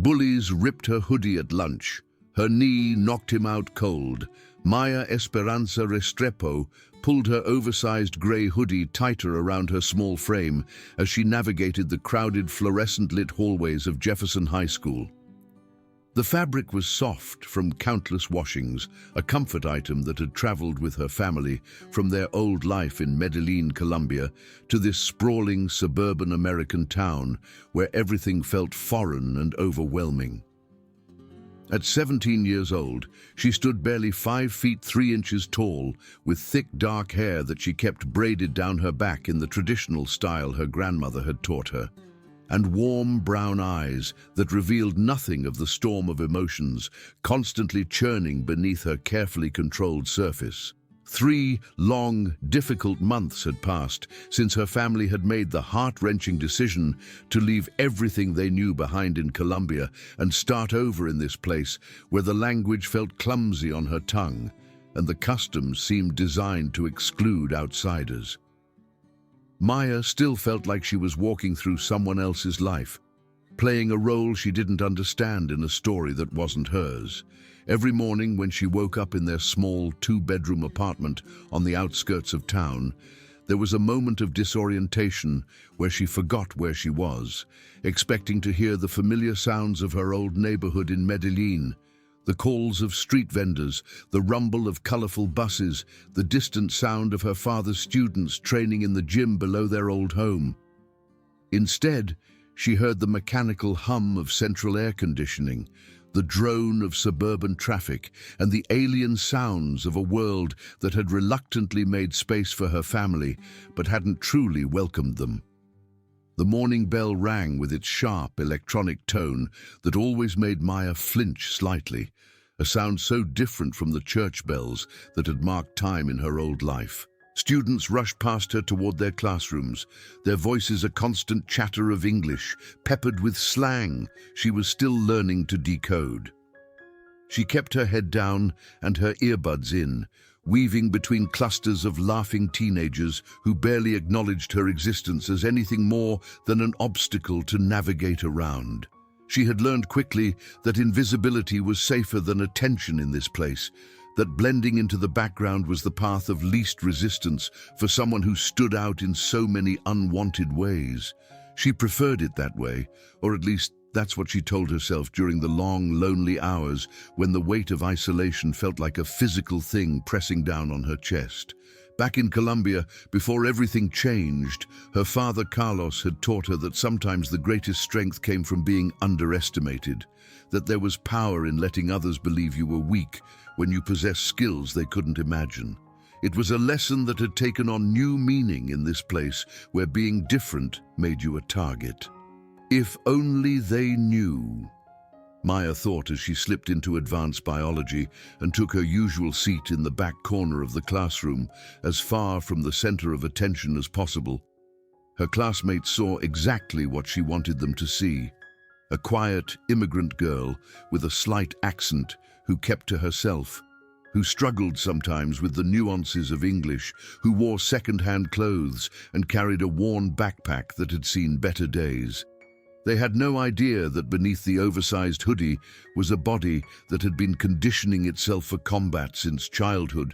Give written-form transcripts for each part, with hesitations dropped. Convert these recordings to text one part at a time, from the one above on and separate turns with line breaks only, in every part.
Bullies ripped her hoodie at lunch. Her knee knocked him out cold. Maya Esperanza Restrepo pulled her oversized grey hoodie tighter around her small frame as she navigated the crowded fluorescent-lit hallways of Jefferson High School. The fabric was soft from countless washings, a comfort item that had traveled with her family from their old life in Medellin, Colombia, to this sprawling suburban American town where everything felt foreign and overwhelming. At 17 years old, she stood barely 5 feet 3 inches tall, with thick dark hair that she kept braided down her back in the traditional style her grandmother had taught her, and warm brown eyes that revealed nothing of the storm of emotions constantly churning beneath her carefully controlled surface. 3 long, difficult months had passed since her family had made the heart-wrenching decision to leave everything they knew behind in Colombia and start over in this place where the language felt clumsy on her tongue and the customs seemed designed to exclude outsiders. Maya still felt like she was walking through someone else's life, playing a role she didn't understand in a story that wasn't hers. Every morning when she woke up in their small 2-bedroom apartment on the outskirts of town, there was a moment of disorientation where she forgot where she was, expecting to hear the familiar sounds of her old neighborhood in Medellin, the calls of street vendors, the rumble of colorful buses, the distant sound of her father's students training in the gym below their old home. Instead, she heard the mechanical hum of central air conditioning, the drone of suburban traffic, and the alien sounds of a world that had reluctantly made space for her family, but hadn't truly welcomed them. The morning bell rang with its sharp electronic tone that always made Maya flinch slightly, a sound so different from the church bells that had marked time in her old life. Students rushed past her toward their classrooms, their voices a constant chatter of English, peppered with slang she was still learning to decode. She kept her head down and her earbuds in, weaving between clusters of laughing teenagers who barely acknowledged her existence as anything more than an obstacle to navigate around. She had learned quickly that invisibility was safer than attention in this place, that blending into the background was the path of least resistance for someone who stood out in so many unwanted ways. She preferred it that way, or at least that's what she told herself during the long, lonely hours when the weight of isolation felt like a physical thing pressing down on her chest. Back in Colombia, before everything changed, her father Carlos had taught her that sometimes the greatest strength came from being underestimated, that there was power in letting others believe you were weak when you possessed skills they couldn't imagine. It was a lesson that had taken on new meaning in this place where being different made you a target. If only they knew, Maya thought as she slipped into advanced biology and took her usual seat in the back corner of the classroom, as far from the center of attention as possible. Her classmates saw exactly what she wanted them to see: a quiet immigrant girl with a slight accent who kept to herself, who struggled sometimes with the nuances of English, who wore second-hand clothes and carried a worn backpack that had seen better days. They had no idea that beneath the oversized hoodie was a body that had been conditioning itself for combat since childhood,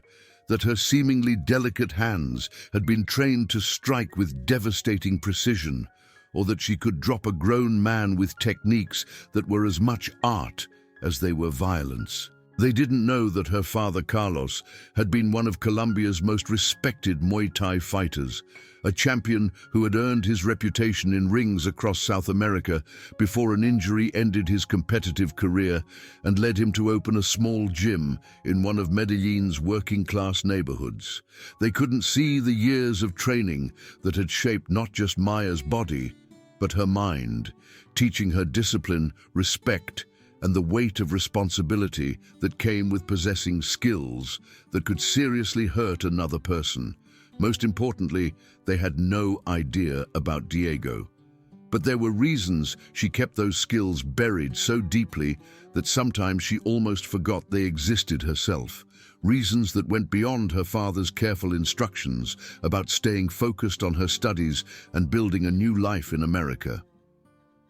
that her seemingly delicate hands had been trained to strike with devastating precision, or that she could drop a grown man with techniques that were as much art as they were violence. They didn't know that her father Carlos had been one of Colombia's most respected Muay Thai fighters, a champion who had earned his reputation in rings across South America before an injury ended his competitive career and led him to open a small gym in one of Medellin's working-class neighborhoods. They couldn't see the years of training that had shaped not just Maya's body, but her mind, teaching her discipline, respect, and the weight of responsibility that came with possessing skills that could seriously hurt another person. Most importantly, they had no idea about Diego. But there were reasons she kept those skills buried so deeply that sometimes she almost forgot they existed herself. Reasons that went beyond her father's careful instructions about staying focused on her studies and building a new life in America.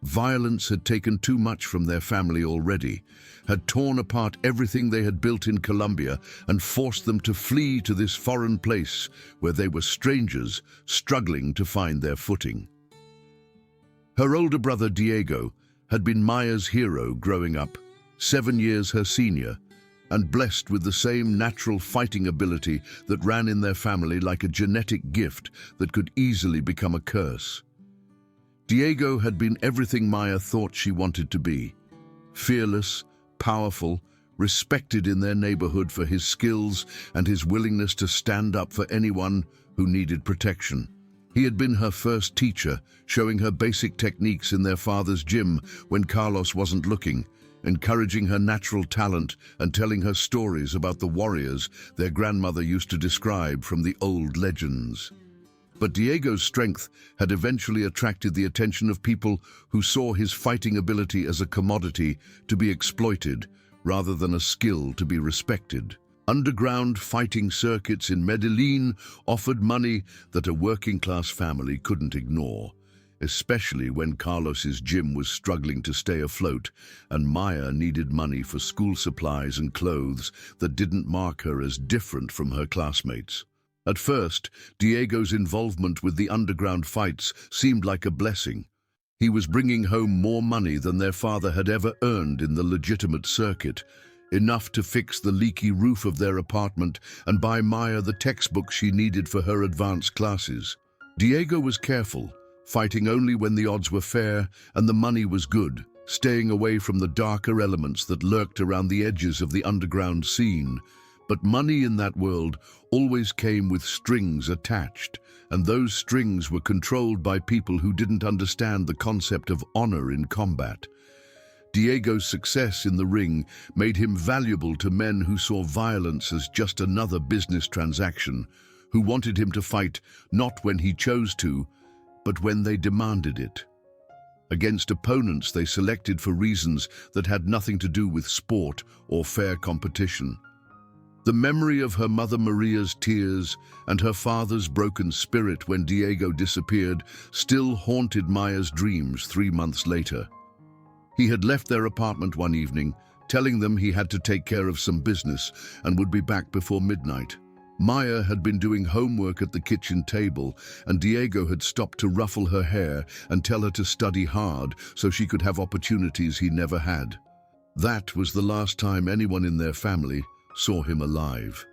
Violence had taken too much from their family already, had torn apart everything they had built in Colombia and forced them to flee to this foreign place where they were strangers struggling to find their footing. Her older brother Diego had been Maya's hero growing up, 7 years her senior, and blessed with the same natural fighting ability that ran in their family like a genetic gift that could easily become a curse. Diego had been everything Maya thought she wanted to be: fearless, powerful, respected in their neighborhood for his skills and his willingness to stand up for anyone who needed protection. He had been her first teacher, showing her basic techniques in their father's gym when Carlos wasn't looking, encouraging her natural talent and telling her stories about the warriors their grandmother used to describe from the old legends. But Diego's strength had eventually attracted the attention of people who saw his fighting ability as a commodity to be exploited rather than a skill to be respected. Underground fighting circuits in Medellin offered money that a working-class family couldn't ignore, especially when Carlos's gym was struggling to stay afloat and Maya needed money for school supplies and clothes that didn't mark her as different from her classmates. At first, Diego's involvement with the underground fights seemed like a blessing. He was bringing home more money than their father had ever earned in the legitimate circuit, enough to fix the leaky roof of their apartment and buy Maya the textbooks she needed for her advanced classes. Diego was careful, fighting only when the odds were fair and the money was good, staying away from the darker elements that lurked around the edges of the underground scene. But money in that world always came with strings attached, and those strings were controlled by people who didn't understand the concept of honor in combat. Diego's success in the ring made him valuable to men who saw violence as just another business transaction, who wanted him to fight not when he chose to, but when they demanded it. Against opponents they selected for reasons that had nothing to do with sport or fair competition. The memory of her mother Maria's tears and her father's broken spirit when Diego disappeared still haunted Maya's dreams 3 months later. He had left their apartment one evening, telling them he had to take care of some business and would be back before midnight. Maya had been doing homework at the kitchen table, and Diego had stopped to ruffle her hair and tell her to study hard so she could have opportunities he never had. That was the last time anyone in their family saw him alive.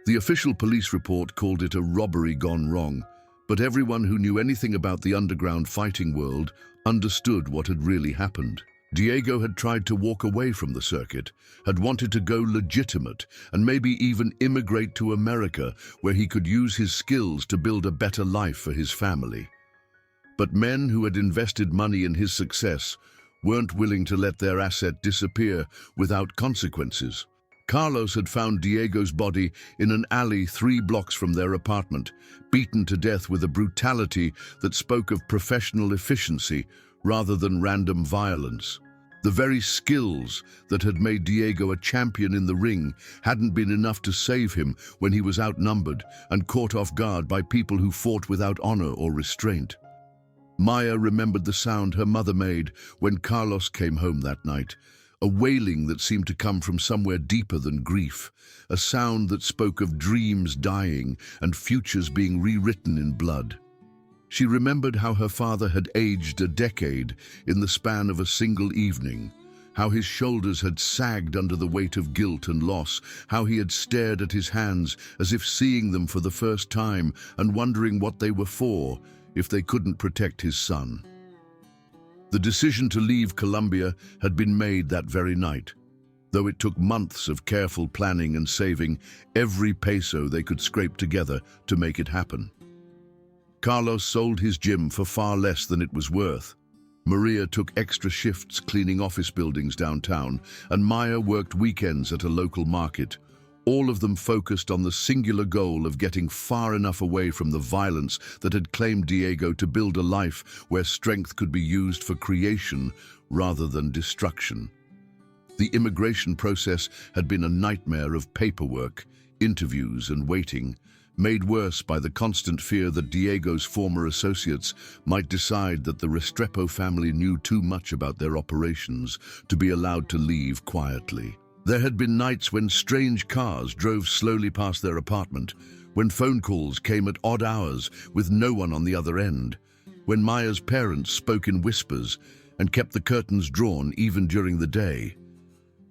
The official police report called it a robbery gone wrong, but everyone who knew anything about the underground fighting world understood what had really happened. Diego had tried to walk away from the circuit, had wanted to go legitimate, and maybe even immigrate to America, where he could use his skills to build a better life for his family. But men who had invested money in his success weren't willing to let their asset disappear without consequences. Carlos had found Diego's body in an alley 3 blocks from their apartment, beaten to death with a brutality that spoke of professional efficiency rather than random violence. The very skills that had made Diego a champion in the ring hadn't been enough to save him when he was outnumbered and caught off guard by people who fought without honor or restraint. Maya remembered the sound her mother made when Carlos came home that night, a wailing that seemed to come from somewhere deeper than grief, a sound that spoke of dreams dying and futures being rewritten in blood. She remembered how her father had aged a decade in the span of a single evening, how his shoulders had sagged under the weight of guilt and loss, how he had stared at his hands as if seeing them for the first time and wondering what they were for if they couldn't protect his son. The decision to leave Colombia had been made that very night, though it took months of careful planning and saving every peso they could scrape together to make it happen. Carlos sold his gym for far less than it was worth. Maria took extra shifts cleaning office buildings downtown, and Maya worked weekends at a local market, all of them focused on the singular goal of getting far enough away from the violence that had claimed Diego to build a life where strength could be used for creation rather than destruction. The immigration process had been a nightmare of paperwork, interviews and waiting, made worse by the constant fear that Diego's former associates might decide that the Restrepo family knew too much about their operations to be allowed to leave quietly. There had been nights when strange cars drove slowly past their apartment, when phone calls came at odd hours with no one on the other end, when Maya's parents spoke in whispers and kept the curtains drawn even during the day.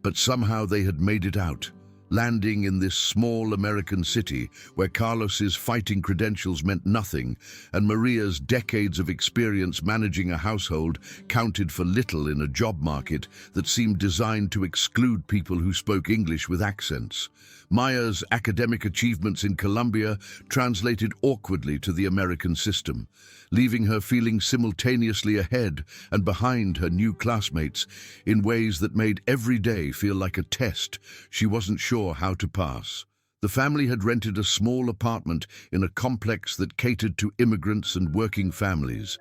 But somehow they had made it out, landing in this small American city where Carlos's fighting credentials meant nothing and Maria's decades of experience managing a household counted for little in a job market that seemed designed to exclude people who spoke English with accents. Maya's academic achievements in Colombia translated awkwardly to the American system, leaving her feeling simultaneously ahead and behind her new classmates in ways that made every day feel like a test she wasn't sure how to pass. The family had rented a small apartment in a complex that catered to immigrants and working families,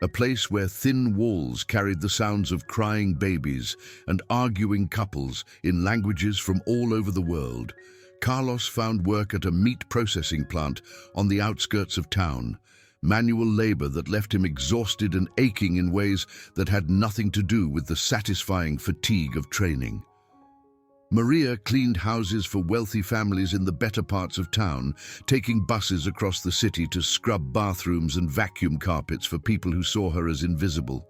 a place where thin walls carried the sounds of crying babies and arguing couples in languages from all over the world. Carlos found work at a meat processing plant on the outskirts of town, manual labor that left him exhausted and aching in ways that had nothing to do with the satisfying fatigue of training. Maria cleaned houses for wealthy families in the better parts of town, taking buses across the city to scrub bathrooms and vacuum carpets for people who saw her as invisible.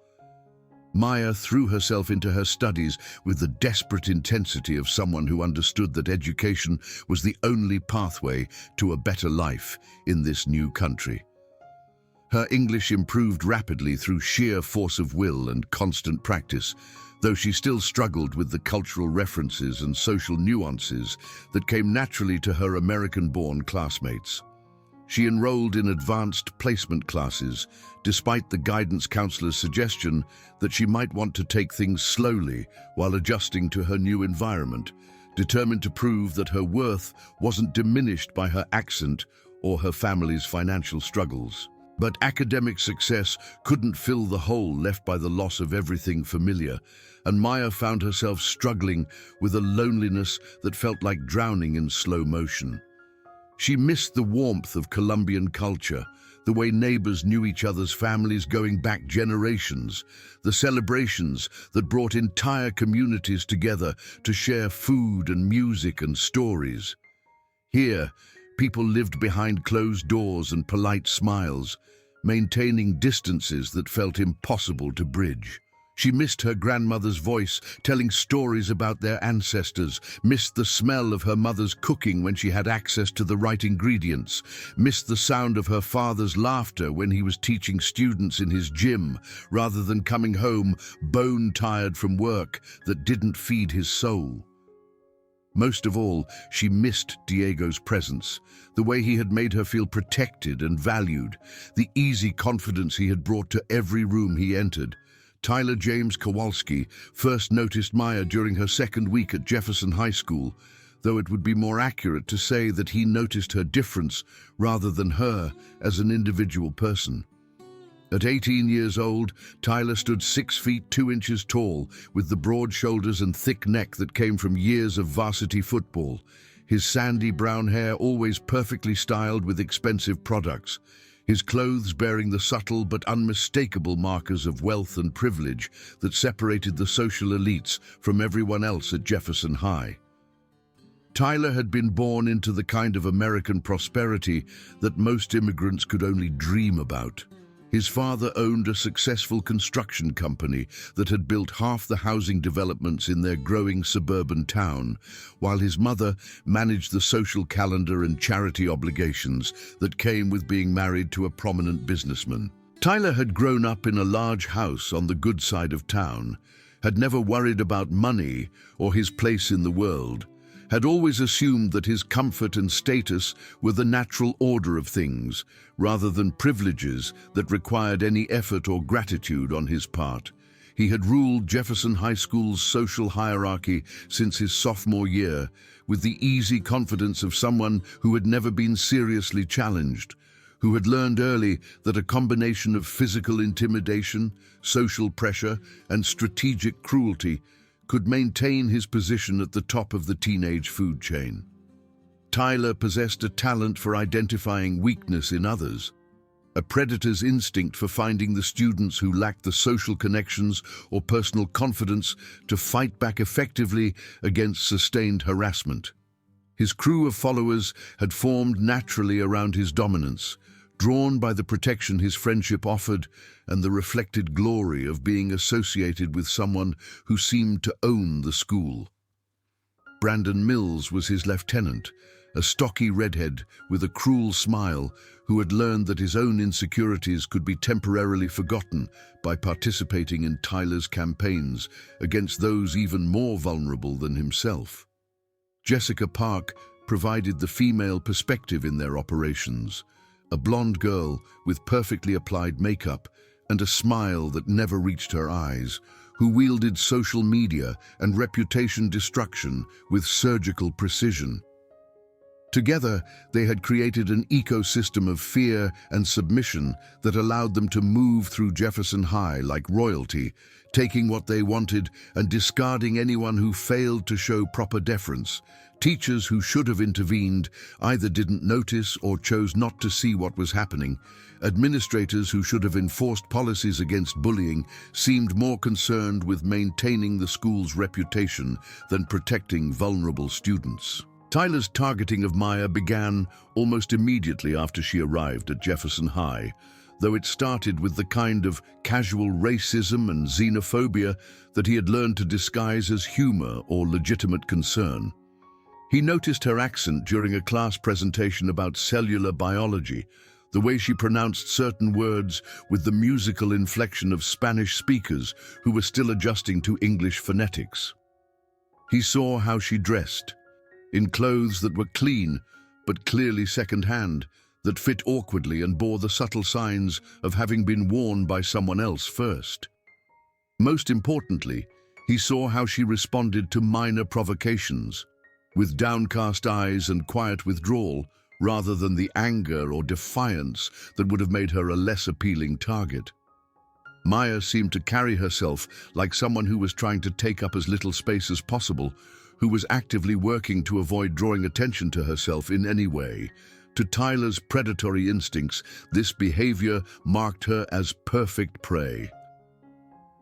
Maya threw herself into her studies with the desperate intensity of someone who understood that education was the only pathway to a better life in this new country. Her English improved rapidly through sheer force of will and constant practice, though she still struggled with the cultural references and social nuances that came naturally to her American-born classmates. She enrolled in advanced placement classes, despite the guidance counselor's suggestion that she might want to take things slowly while adjusting to her new environment, determined to prove that her worth wasn't diminished by her accent or her family's financial struggles. But academic success couldn't fill the hole left by the loss of everything familiar, and Maya found herself struggling with a loneliness that felt like drowning in slow motion. She missed the warmth of Colombian culture, the way neighbors knew each other's families going back generations, the celebrations that brought entire communities together to share food and music and stories. Here, people lived behind closed doors and polite smiles, maintaining distances that felt impossible to bridge. She missed her grandmother's voice, telling stories about their ancestors, missed the smell of her mother's cooking when she had access to the right ingredients, missed the sound of her father's laughter when he was teaching students in his gym, rather than coming home bone-tired from work that didn't feed his soul. Most of all, she missed Diego's presence, the way he had made her feel protected and valued, the easy confidence he had brought to every room he entered. Tyler James Kowalski first noticed Maya during her second week at Jefferson High School, though it would be more accurate to say that he noticed her difference rather than her as an individual person. At 18 years old, Tyler stood 6 feet 2 inches tall, with the broad shoulders and thick neck that came from years of varsity football, his sandy brown hair always perfectly styled with expensive products, his clothes bearing the subtle but unmistakable markers of wealth and privilege that separated the social elites from everyone else at Jefferson High. Tyler had been born into the kind of American prosperity that most immigrants could only dream about. His father owned a successful construction company that had built half the housing developments in their growing suburban town, while his mother managed the social calendar and charity obligations that came with being married to a prominent businessman. Tyler had grown up in a large house on the good side of town, had never worried about money or his place in the world, had always assumed that his comfort and status were the natural order of things, rather than privileges that required any effort or gratitude on his part. He had ruled Jefferson High School's social hierarchy since his sophomore year, with the easy confidence of someone who had never been seriously challenged, who had learned early that a combination of physical intimidation, social pressure, and strategic cruelty could maintain his position at the top of the teenage food chain. Tyler possessed a talent for identifying weakness in others, a predator's instinct for finding the students who lacked the social connections or personal confidence to fight back effectively against sustained harassment. His crew of followers had formed naturally around his dominance, drawn by the protection his friendship offered and the reflected glory of being associated with someone who seemed to own the school. Brandon Mills was his lieutenant, a stocky redhead with a cruel smile who had learned that his own insecurities could be temporarily forgotten by participating in Tyler's campaigns against those even more vulnerable than himself. Jessica Park provided the female perspective in their operations, a blonde girl with perfectly applied makeup and a smile that never reached her eyes, who wielded social media and reputation destruction with surgical precision. Together, they had created an ecosystem of fear and submission that allowed them to move through Jefferson High like royalty, taking what they wanted and discarding anyone who failed to show proper deference. Teachers who should have intervened either didn't notice or chose not to see what was happening. Administrators who should have enforced policies against bullying seemed more concerned with maintaining the school's reputation than protecting vulnerable students. Tyler's targeting of Maya began almost immediately after she arrived at Jefferson High, though it started with the kind of casual racism and xenophobia that he had learned to disguise as humor or legitimate concern. He noticed her accent during a class presentation about cellular biology, the way she pronounced certain words with the musical inflection of Spanish speakers who were still adjusting to English phonetics. He saw how she dressed, in clothes that were clean but clearly second-hand, that fit awkwardly and bore the subtle signs of having been worn by someone else first. Most importantly, he saw how she responded to minor provocations, with downcast eyes and quiet withdrawal, rather than the anger or defiance that would have made her a less appealing target. Maya seemed to carry herself like someone who was trying to take up as little space as possible, who was actively working to avoid drawing attention to herself in any way. To Tyler's predatory instincts, this behavior marked her as perfect prey.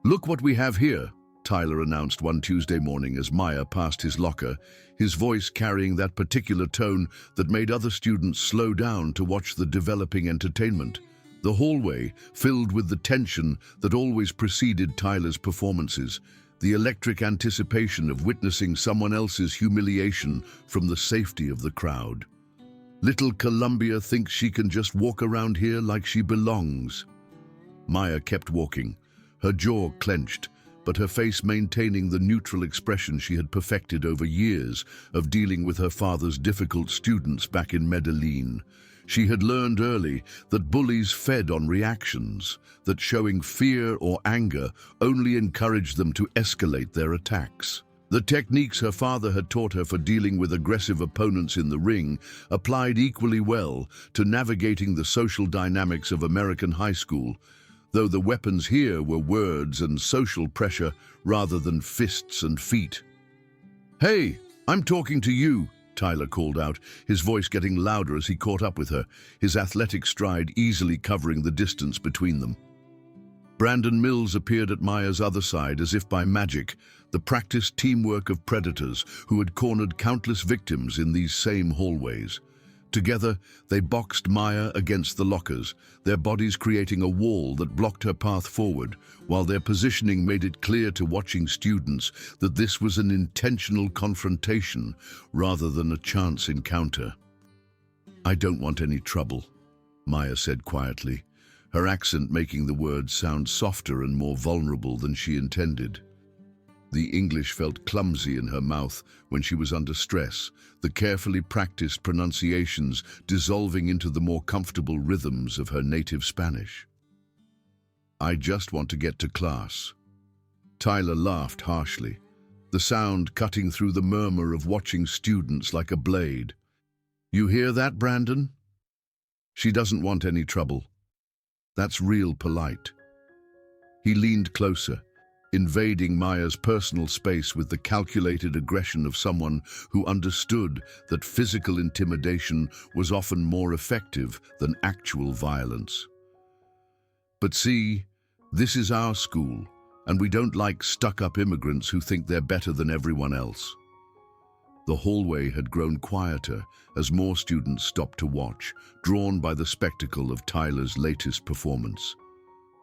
"Look what we have here," Tyler announced one Tuesday morning as Maya passed his locker, his voice carrying that particular tone that made other students slow down to watch the developing entertainment. The hallway, filled with the tension that always preceded Tyler's performances, the electric anticipation of witnessing someone else's humiliation from the safety of the crowd. "Little Columbia thinks she can just walk around here like she belongs." Maya kept walking, her jaw clenched, but her face maintaining the neutral expression she had perfected over years of dealing with her father's difficult students back in Medellin. She had learned early that bullies fed on reactions, that showing fear or anger only encouraged them to escalate their attacks. The techniques her father had taught her for dealing with aggressive opponents in the ring applied equally well to navigating the social dynamics of American high school, though the weapons here were words and social pressure rather than fists and feet. "Hey, I'm talking to you," Tyler called out, his voice getting louder as he caught up with her, his athletic stride easily covering the distance between them. Brandon Mills appeared at Maya's other side as if by magic, the practiced teamwork of predators who had cornered countless victims in these same hallways. Together, they boxed Maya against the lockers, their bodies creating a wall that blocked her path forward, while their positioning made it clear to watching students that this was an intentional confrontation rather than a chance encounter. "I don't want any trouble," Maya said quietly, her accent making the words sound softer and more vulnerable than she intended. The English felt clumsy in her mouth when she was under stress, the carefully practiced pronunciations dissolving into the more comfortable rhythms of her native Spanish. "I just want to get to class." Tyler laughed harshly, the sound cutting through the murmur of watching students like a blade. "You hear that, Brandon? She doesn't want any trouble. That's real polite." He leaned closer, invading Maya's personal space with the calculated aggression of someone who understood that physical intimidation was often more effective than actual violence. But see, this is our school, and we don't like stuck-up immigrants who think they're better than everyone else. The hallway had grown quieter as more students stopped to watch, drawn by the spectacle of Tyler's latest performance.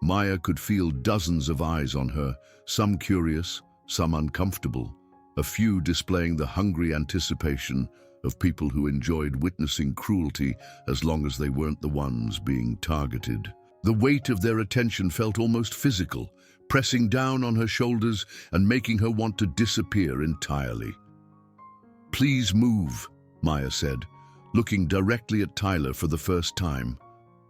Maya could feel dozens of eyes on her, some curious, some uncomfortable, a few displaying the hungry anticipation of people who enjoyed witnessing cruelty as long as they weren't the ones being targeted. The weight of their attention felt almost physical, pressing down on her shoulders and making her want to disappear entirely. "Please move," Maya said, looking directly at Tyler for the first time,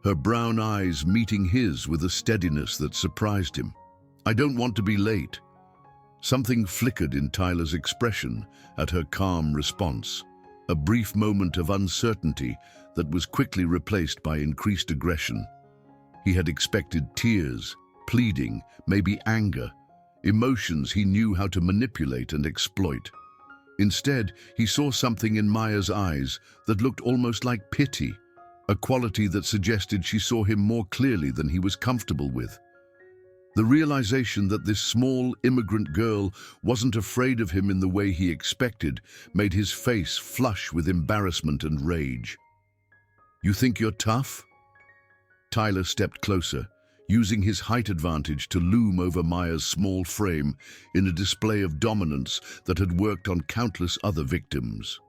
her brown eyes meeting his with a steadiness that surprised him. "I don't want to be late." Something flickered in Tyler's expression at her calm response, a brief moment of uncertainty that was quickly replaced by increased aggression. He had expected tears, pleading, maybe anger, emotions he knew how to manipulate and exploit. Instead, he saw something in Maya's eyes that looked almost like pity, a quality that suggested she saw him more clearly than he was comfortable with. The realization that this small immigrant girl wasn't afraid of him in the way he expected made his face flush with embarrassment and rage. "You think you're tough?" Tyler stepped closer, using his height advantage to loom over Maya's small frame in a display of dominance that had worked on countless other victims.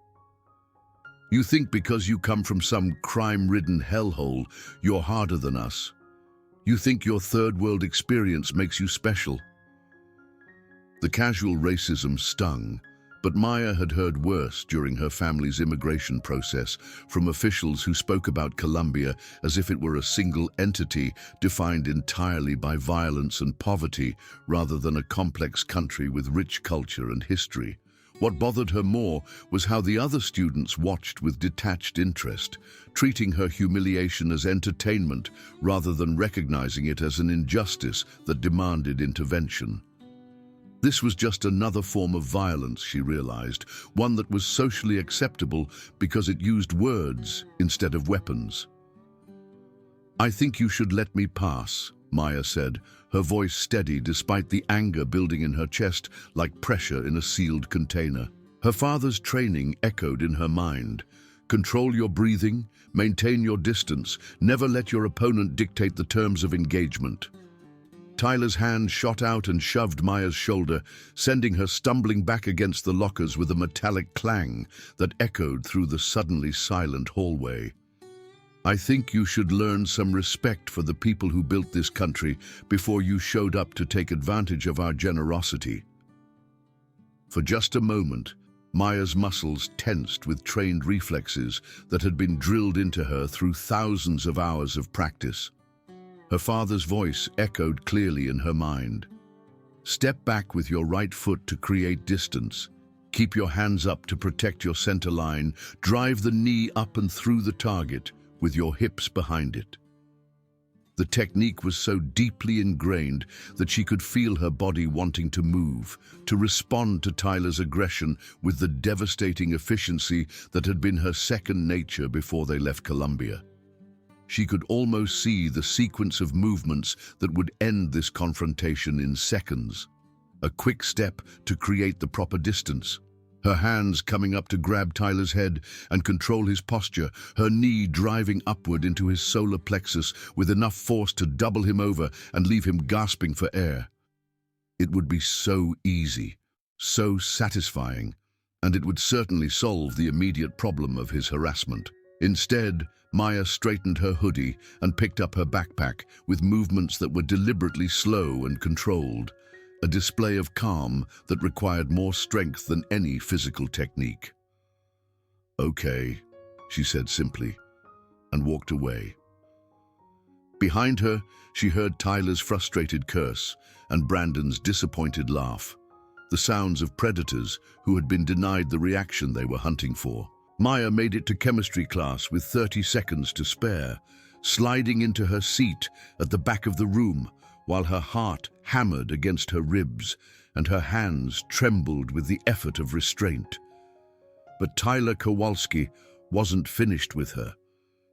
"You think because you come from some crime-ridden hellhole, you're harder than us. You think your third-world experience makes you special." The casual racism stung, but Maya had heard worse during her family's immigration process from officials who spoke about Colombia as if it were a single entity defined entirely by violence and poverty rather than a complex country with rich culture and history. What bothered her more was how the other students watched with detached interest, treating her humiliation as entertainment rather than recognizing it as an injustice that demanded intervention. This was just another form of violence, she realized, one that was socially acceptable because it used words instead of weapons. "I think you should let me pass," Maya said, her voice steady despite the anger building in her chest like pressure in a sealed container. Her father's training echoed in her mind. Control your breathing, maintain your distance, never let your opponent dictate the terms of engagement. Tyler's hand shot out and shoved Maya's shoulder, sending her stumbling back against the lockers with a metallic clang that echoed through the suddenly silent hallway. "I think you should learn some respect for the people who built this country before you showed up to take advantage of our generosity." For just a moment, Maya's muscles tensed with trained reflexes that had been drilled into her through thousands of hours of practice. Her father's voice echoed clearly in her mind. "Step back with your right foot to create distance. Keep your hands up to protect your center line. Drive the knee up and through the target with your hips behind it." The technique was so deeply ingrained that she could feel her body wanting to move, to respond to Tyler's aggression with the devastating efficiency that had been her second nature before they left Colombia. She could almost see the sequence of movements that would end this confrontation in seconds. A quick step to create the proper distance. Her hands coming up to grab Tyler's head and control his posture, her knee driving upward into his solar plexus with enough force to double him over and leave him gasping for air. It would be so easy, so satisfying, and it would certainly solve the immediate problem of his harassment. Instead, Maya straightened her hoodie and picked up her backpack with movements that were deliberately slow and controlled, a display of calm that required more strength than any physical technique. "Okay," she said simply, and walked away. Behind her, she heard Tyler's frustrated curse and Brandon's disappointed laugh, the sounds of predators who had been denied the reaction they were hunting for. Maya made it to chemistry class with 30 seconds to spare, sliding into her seat at the back of the room while her heart hammered against her ribs, and her hands trembled with the effort of restraint. But Tyler Kowalski wasn't finished with her.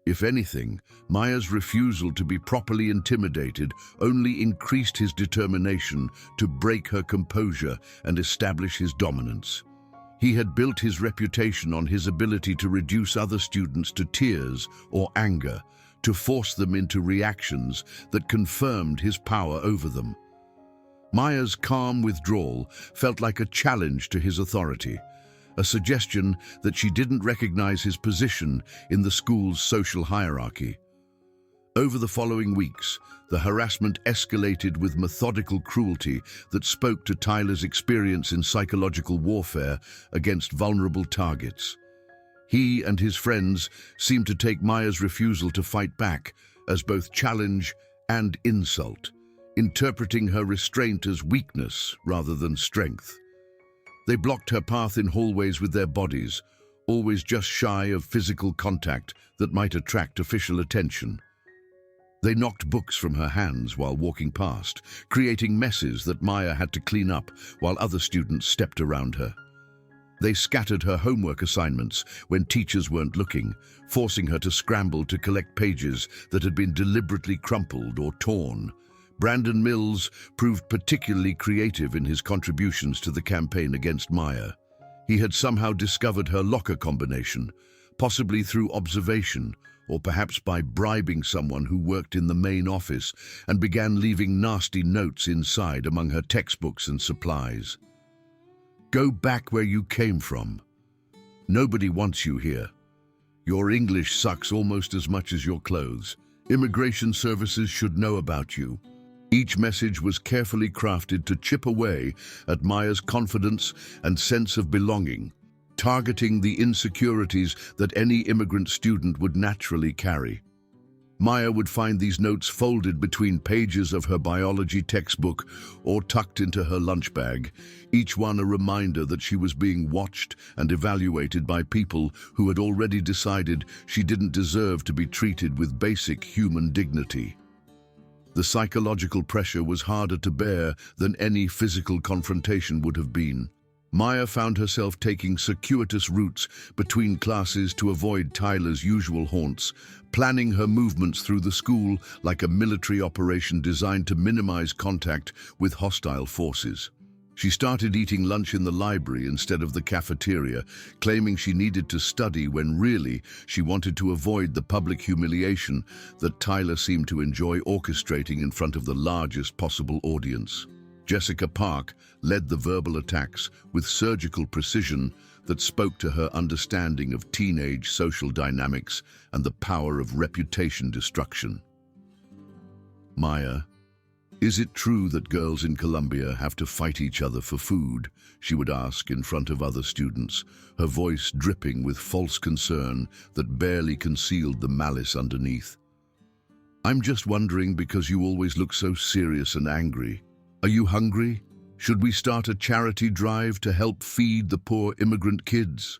If anything, Maya's refusal to be properly intimidated only increased his determination to break her composure and establish his dominance. He had built his reputation on his ability to reduce other students to tears or anger, to force them into reactions that confirmed his power over them. Maya's calm withdrawal felt like a challenge to his authority, a suggestion that she didn't recognize his position in the school's social hierarchy. Over the following weeks, the harassment escalated with methodical cruelty that spoke to Tyler's experience in psychological warfare against vulnerable targets. He and his friends seemed to take Maya's refusal to fight back as both challenge and insult, interpreting her restraint as weakness rather than strength. They blocked her path in hallways with their bodies, always just shy of physical contact that might attract official attention. They knocked books from her hands while walking past, creating messes that Maya had to clean up while other students stepped around her. They scattered her homework assignments when teachers weren't looking, forcing her to scramble to collect pages that had been deliberately crumpled or torn. Brandon Mills proved particularly creative in his contributions to the campaign against Maya. He had somehow discovered her locker combination, possibly through observation, or perhaps by bribing someone who worked in the main office, and began leaving nasty notes inside among her textbooks and supplies. "Go back where you came from. Nobody wants you here. Your English sucks almost as much as your clothes. Immigration services should know about you." Each message was carefully crafted to chip away at Maya's confidence and sense of belonging, targeting the insecurities that any immigrant student would naturally carry. Maya would find these notes folded between pages of her biology textbook or tucked into her lunch bag, each one a reminder that she was being watched and evaluated by people who had already decided she didn't deserve to be treated with basic human dignity. The psychological pressure was harder to bear than any physical confrontation would have been. Maya found herself taking circuitous routes between classes to avoid Tyler's usual haunts, planning her movements through the school like a military operation designed to minimize contact with hostile forces. She started eating lunch in the library instead of the cafeteria, claiming she needed to study when really she wanted to avoid the public humiliation that Tyler seemed to enjoy orchestrating in front of the largest possible audience. Jessica Park led the verbal attacks with surgical precision that spoke to her understanding of teenage social dynamics and the power of reputation destruction. "Maya, is it true that girls in Colombia have to fight each other for food?" she would ask in front of other students, her voice dripping with false concern that barely concealed the malice underneath. "I'm just wondering because you always look so serious and angry. Are you hungry? Should we start a charity drive to help feed the poor immigrant kids?"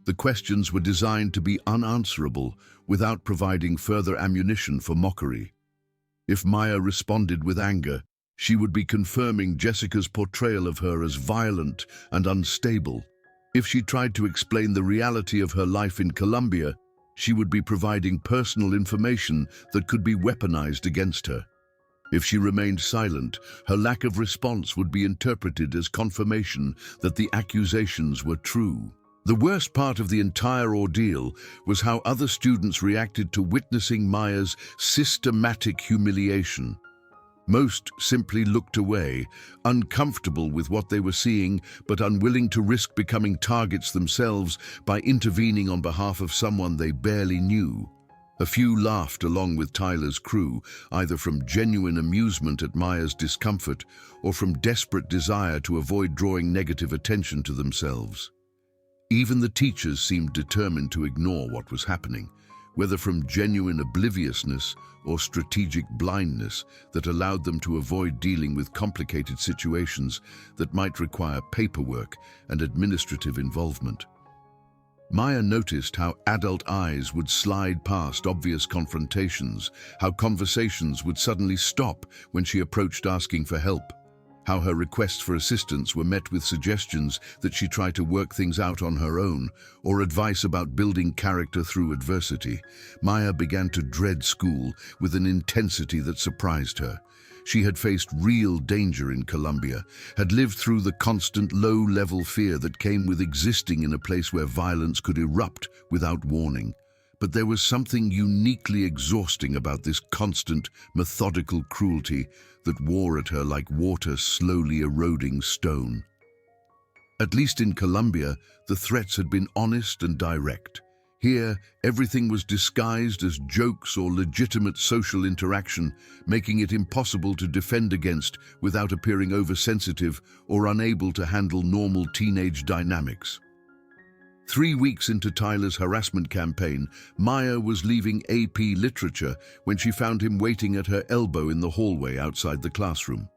The questions were designed to be unanswerable without providing further ammunition for mockery. If Maya responded with anger, she would be confirming Jessica's portrayal of her as violent and unstable. If she tried to explain the reality of her life in Colombia, she would be providing personal information that could be weaponized against her. If she remained silent, her lack of response would be interpreted as confirmation that the accusations were true. The worst part of the entire ordeal was how other students reacted to witnessing Maya's systematic humiliation. Most simply looked away, uncomfortable with what they were seeing, but unwilling to risk becoming targets themselves by intervening on behalf of someone they barely knew. A few laughed along with Tyler's crew, either from genuine amusement at Maya's discomfort or from desperate desire to avoid drawing negative attention to themselves. Even the teachers seemed determined to ignore what was happening, whether from genuine obliviousness or strategic blindness that allowed them to avoid dealing with complicated situations that might require paperwork and administrative involvement. Maya noticed how adult eyes would slide past obvious confrontations, how conversations would suddenly stop when she approached asking for help, how her requests for assistance were met with suggestions that she try to work things out on her own, or advice about building character through adversity. Maya began to dread school with an intensity that surprised her. She had faced real danger in Colombia, had lived through the constant low-level fear that came with existing in a place where violence could erupt without warning. But there was something uniquely exhausting about this constant, methodical cruelty that wore at her like water slowly eroding stone. At least in Colombia, the threats had been honest and direct. Here, everything was disguised as jokes or legitimate social interaction, making it impossible to defend against without appearing oversensitive or unable to handle normal teenage dynamics. 3 weeks into Tyler's harassment campaign, Maya was leaving AP Literature when she found him waiting at her elbow in the hallway outside the classroom.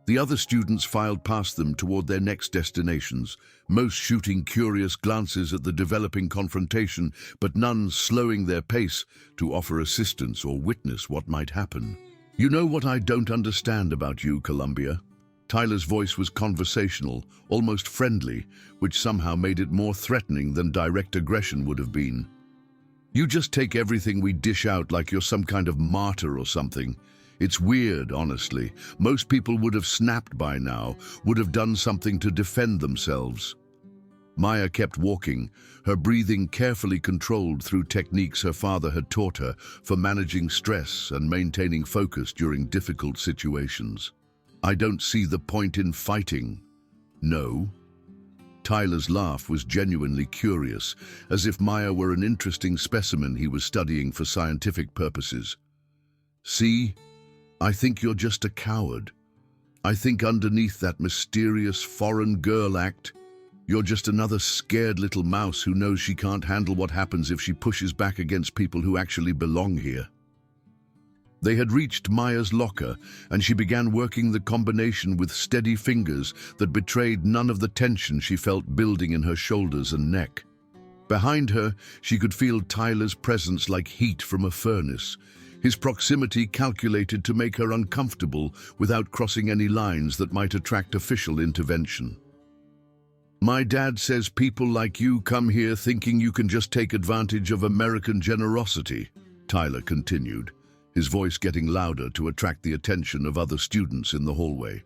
The other students filed past them toward their next destinations, most shooting curious glances at the developing confrontation, but none slowing their pace to offer assistance or witness what might happen. "You know what I don't understand about you, Columbia?" Tyler's voice was conversational, almost friendly, which somehow made it more threatening than direct aggression would have been. "You just take everything we dish out like you're some kind of martyr or something. It's weird, honestly. Most people would have snapped by now, would have done something to defend themselves." Maya kept walking, her breathing carefully controlled through techniques her father had taught her for managing stress and maintaining focus during difficult situations. "I don't see the point in fighting." "No?" Tyler's laugh was genuinely curious, as if Maya were an interesting specimen he was studying for scientific purposes. "See? I think you're just a coward. I think underneath that mysterious foreign girl act, you're just another scared little mouse who knows she can't handle what happens if she pushes back against people who actually belong here." They had reached Maya's locker, and she began working the combination with steady fingers that betrayed none of the tension she felt building in her shoulders and neck. Behind her, she could feel Tyler's presence like heat from a furnace, his proximity calculated to make her uncomfortable without crossing any lines that might attract official intervention. "My dad says people like you come here thinking you can just take advantage of American generosity," Tyler continued, his voice getting louder to attract the attention of other students in the hallway.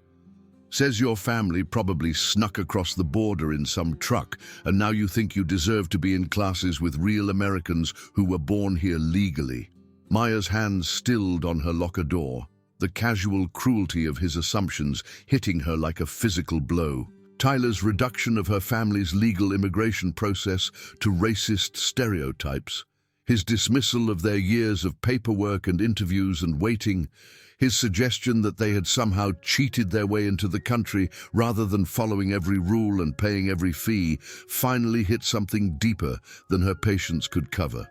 "Says your family probably snuck across the border in some truck, and now you think you deserve to be in classes with real Americans who were born here legally." Maya's hands stilled on her locker door, the casual cruelty of his assumptions hitting her like a physical blow. Tyler's reduction of her family's legal immigration process to racist stereotypes, his dismissal of their years of paperwork and interviews and waiting, his suggestion that they had somehow cheated their way into the country rather than following every rule and paying every fee, finally hit something deeper than her patience could cover.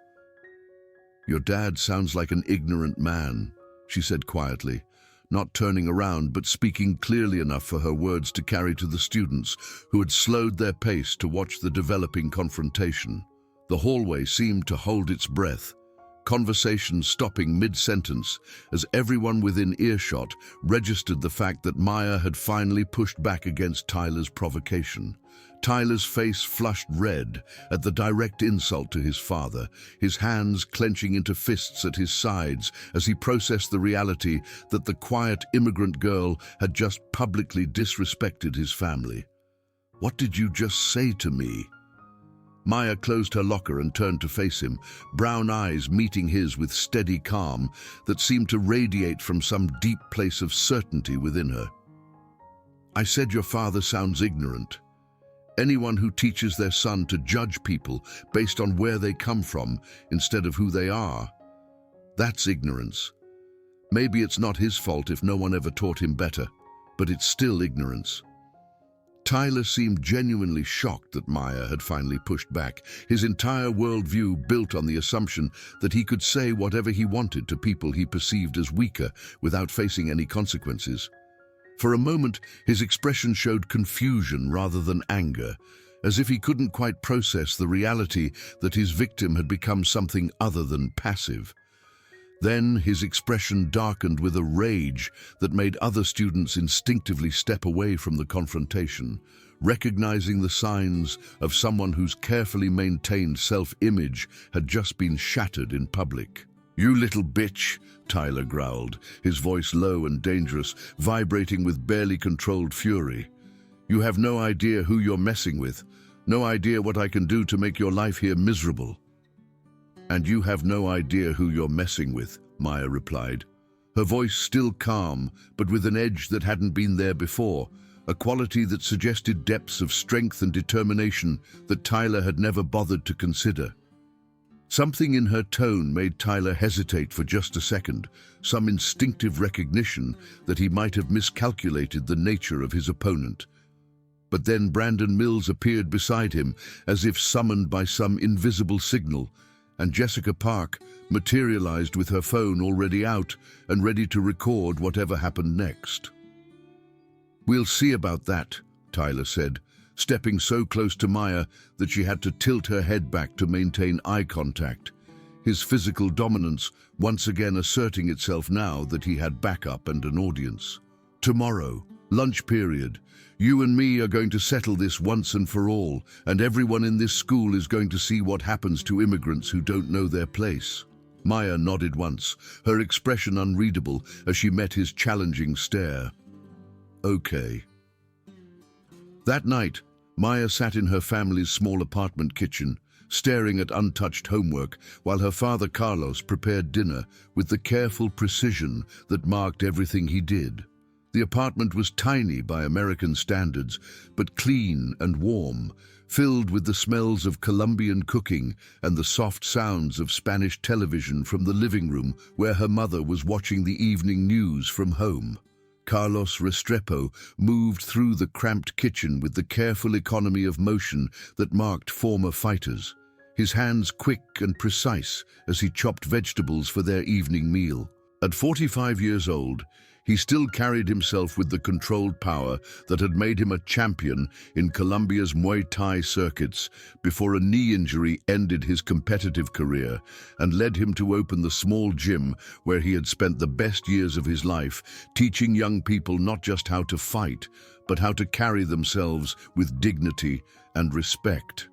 "Your dad sounds like an ignorant man," she said quietly, not turning around but speaking clearly enough for her words to carry to the students who had slowed their pace to watch the developing confrontation. The hallway seemed to hold its breath, conversation stopping mid-sentence as everyone within earshot registered the fact that Maya had finally pushed back against Tyler's provocation. Tyler's face flushed red at the direct insult to his father, his hands clenching into fists at his sides as he processed the reality that the quiet immigrant girl had just publicly disrespected his family. "What did you just say to me?" Maya closed her locker and turned to face him, brown eyes meeting his with steady calm that seemed to radiate from some deep place of certainty within her. "I said your father sounds ignorant. Anyone who teaches their son to judge people based on where they come from instead of who they are, that's ignorance. Maybe it's not his fault if no one ever taught him better, but it's still ignorance." Tyler seemed genuinely shocked that Maya had finally pushed back, his entire worldview built on the assumption that he could say whatever he wanted to people he perceived as weaker without facing any consequences. For a moment, his expression showed confusion rather than anger, as if he couldn't quite process the reality that his victim had become something other than passive. Then his expression darkened with a rage that made other students instinctively step away from the confrontation, recognizing the signs of someone whose carefully maintained self-image had just been shattered in public. "You little bitch," Tyler growled, his voice low and dangerous, vibrating with barely controlled fury. "You have no idea who you're messing with, no idea what I can do to make your life here miserable." "And you have no idea who you're messing with," Maya replied, her voice still calm, but with an edge that hadn't been there before, a quality that suggested depths of strength and determination that Tyler had never bothered to consider. Something in her tone made Tyler hesitate for just a second, some instinctive recognition that he might have miscalculated the nature of his opponent. But then Brandon Mills appeared beside him, as if summoned by some invisible signal, and Jessica Park materialized with her phone already out and ready to record whatever happened next. "We'll see about that," Tyler said, stepping so close to Maya that she had to tilt her head back to maintain eye contact, his physical dominance once again asserting itself now that he had backup and an audience. "Tomorrow, lunch period, you and me are going to settle this once and for all, and everyone in this school is going to see what happens to immigrants who don't know their place." Maya nodded once, her expression unreadable as she met his challenging stare. "Okay." That night, Maya sat in her family's small apartment kitchen, staring at untouched homework while her father Carlos prepared dinner with the careful precision that marked everything he did. The apartment was tiny by American standards, but clean and warm, filled with the smells of Colombian cooking and the soft sounds of Spanish television from the living room where her mother was watching the evening news from home. Carlos Restrepo moved through the cramped kitchen with the careful economy of motion that marked former fighters, his hands quick and precise as he chopped vegetables for their evening meal. At 45 years old, he still carried himself with the controlled power that had made him a champion in Colombia's Muay Thai circuits before a knee injury ended his competitive career and led him to open the small gym where he had spent the best years of his life, teaching young people not just how to fight, but how to carry themselves with dignity and respect.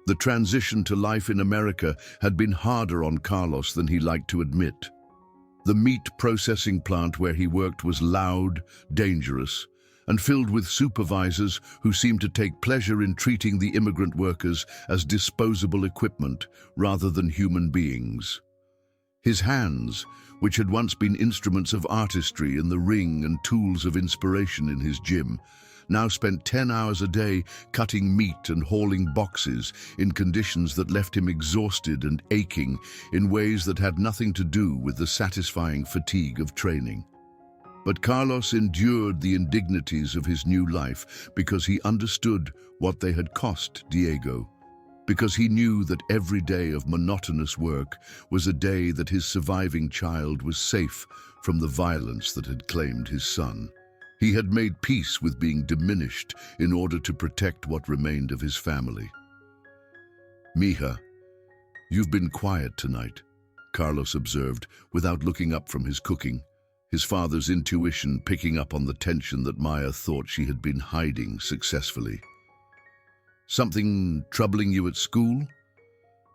The transition to life in America had been harder on Carlos than he liked to admit. The meat processing plant where he worked was loud, dangerous, and filled with supervisors who seemed to take pleasure in treating the immigrant workers as disposable equipment rather than human beings. His hands, which had once been instruments of artistry in the ring and tools of inspiration in his gym, now spent 10 hours a day cutting meat and hauling boxes in conditions that left him exhausted and aching in ways that had nothing to do with the satisfying fatigue of training. But Carlos endured the indignities of his new life because he understood what they had cost Diego, because he knew that every day of monotonous work was a day that his surviving child was safe from the violence that had claimed his son. He had made peace with being diminished in order to protect what remained of his family. "Mija, you've been quiet tonight," Carlos observed without looking up from his cooking, his father's intuition picking up on the tension that Maya thought she had been hiding successfully. "Something troubling you at school?"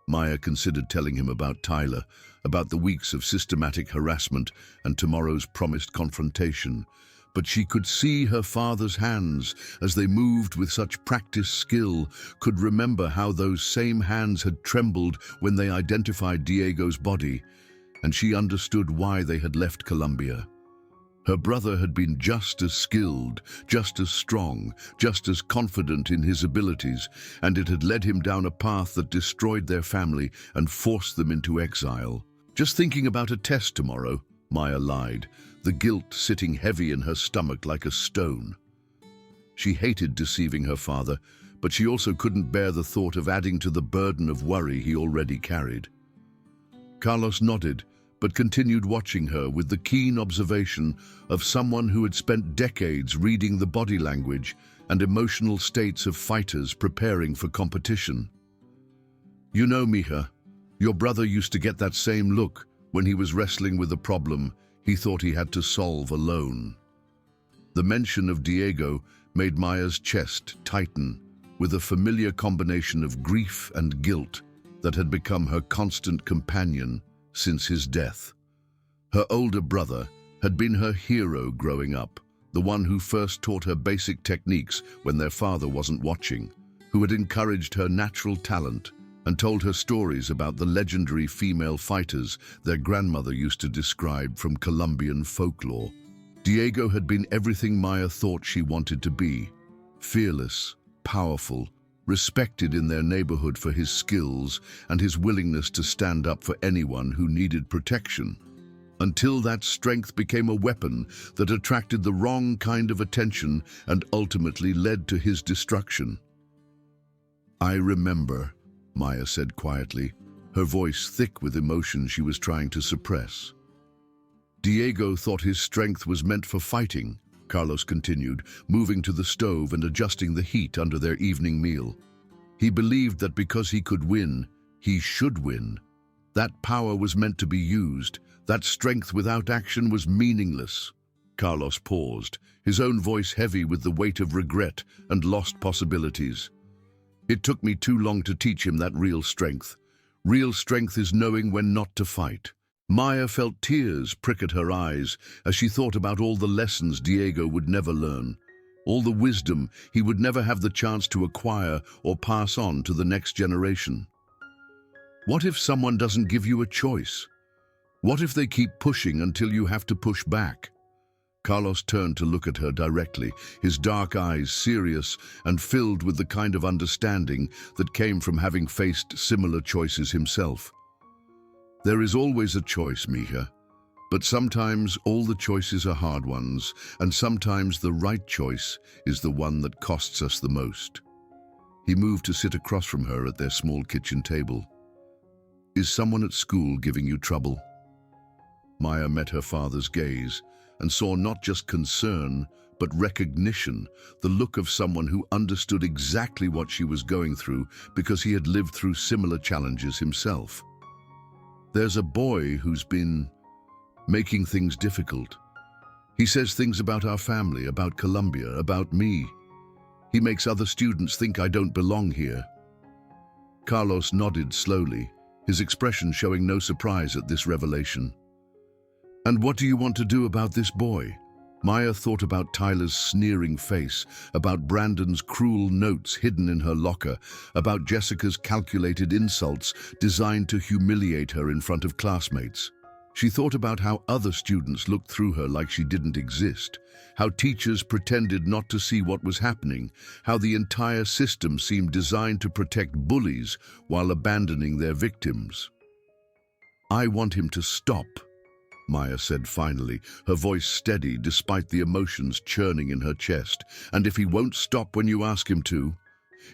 Maya considered telling him about Tyler, about the weeks of systematic harassment and tomorrow's promised confrontation, but she could see her father's hands, as they moved with such practiced skill, could remember how those same hands had trembled when they identified Diego's body, and she understood why they had left Colombia. Her brother had been just as skilled, just as strong, just as confident in his abilities, and it had led him down a path that destroyed their family and forced them into exile. "Just thinking about a test tomorrow," Maya lied, the guilt sitting heavy in her stomach like a stone. She hated deceiving her father, but she also couldn't bear the thought of adding to the burden of worry he already carried. Carlos nodded, but continued watching her with the keen observation of someone who had spent decades reading the body language and emotional states of fighters preparing for competition. You know, Mija, your brother used to get that same look when he was wrestling with a problem he thought he had to solve alone. The mention of Diego made Maya's chest tighten with a familiar combination of grief and guilt that had become her constant companion since his death. Her older brother had been her hero growing up, the one who first taught her basic techniques when their father wasn't watching, who had encouraged her natural talent and told her stories about the legendary female fighters their grandmother used to describe from Colombian folklore. Diego had been everything Maya thought she wanted to be: fearless, powerful, respected in their neighborhood for his skills and his willingness to stand up for anyone who needed protection. Until that strength became a weapon that attracted the wrong kind of attention and ultimately led to his destruction. "I remember," Maya said quietly, her voice thick with emotion she was trying to suppress. "Diego thought his strength was meant for fighting," Carlos continued, moving to the stove and adjusting the heat under their evening meal. "He believed that because he could win, he should win. That power was meant to be used. That strength without action was meaningless." Carlos paused, his own voice heavy with the weight of regret and lost possibilities. "It took me too long to teach him that real strength. Real strength is knowing when not to fight." Maya felt tears prick at her eyes as she thought about all the lessons Diego would never learn, all the wisdom he would never have the chance to acquire or pass on to the next generation. What if someone doesn't give you a choice? What if they keep pushing until you have to push back? Carlos turned to look at her directly, his dark eyes serious and filled with the kind of understanding that came from having faced similar choices himself. "There is always a choice, Mija, but sometimes all the choices are hard ones, and sometimes the right choice is the one that costs us the most." He moved to sit across from her at their small kitchen table. "Is someone at school giving you trouble?" Maya met her father's gaze and saw not just concern, but recognition, the look of someone who understood exactly what she was going through because he had lived through similar challenges himself. "There's a boy who's been making things difficult. He says things about our family, about Colombia, about me. He makes other students think I don't belong here." Carlos nodded slowly, his expression showing no surprise at this revelation. "And what do you want to do about this boy?" Maya thought about Tyler's sneering face, about Brandon's cruel notes hidden in her locker, about Jessica's calculated insults designed to humiliate her in front of classmates. She thought about how other students looked through her like she didn't exist, how teachers pretended not to see what was happening, how the entire system seemed designed to protect bullies while abandoning their victims. "I want him to stop," Maya said finally, her voice steady despite the emotions churning in her chest. "And if he won't stop when you ask him to,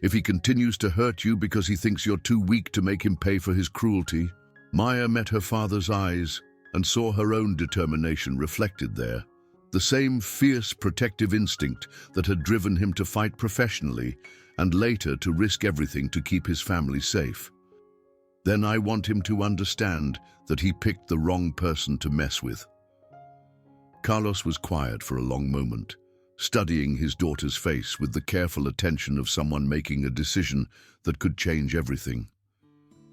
if he continues to hurt you because he thinks you're too weak to make him pay for his cruelty." Maya met her father's eyes and saw her own determination reflected there. The same fierce protective instinct that had driven him to fight professionally and later to risk everything to keep his family safe. "Then I want him to understand that he picked the wrong person to mess with." Carlos was quiet for a long moment, studying his daughter's face with the careful attention of someone making a decision that could change everything.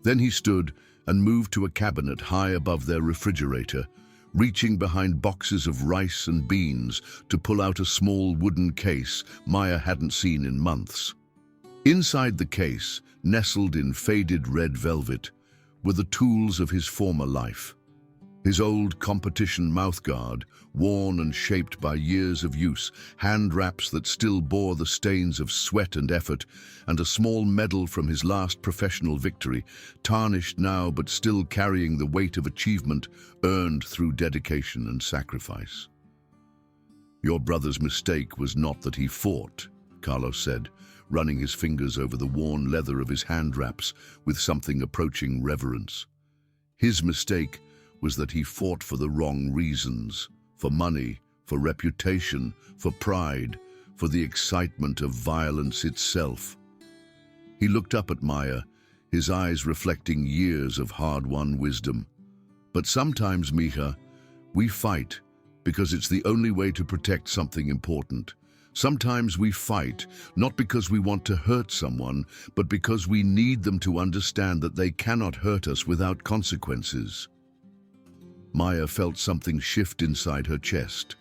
Then he stood and moved to a cabinet high above their refrigerator, reaching behind boxes of rice and beans to pull out a small wooden case Maya hadn't seen in months. Inside the case, nestled in faded red velvet, were the tools of his former life. His old competition mouthguard, worn and shaped by years of use, hand wraps that still bore the stains of sweat and effort, and a small medal from his last professional victory, tarnished now but still carrying the weight of achievement earned through dedication and sacrifice. "Your brother's mistake was not that he fought," Carlos said, running his fingers over the worn leather of his hand wraps with something approaching reverence. "His mistake was that he fought for the wrong reasons, for money, for reputation, for pride, for the excitement of violence itself. He looked up at Maya, his eyes reflecting years of hard-won wisdom. But sometimes, Mija, we fight because it's the only way to protect something important. Sometimes we fight not because we want to hurt someone, but because we need them to understand that they cannot hurt us without consequences. Maya felt something shift inside her chest,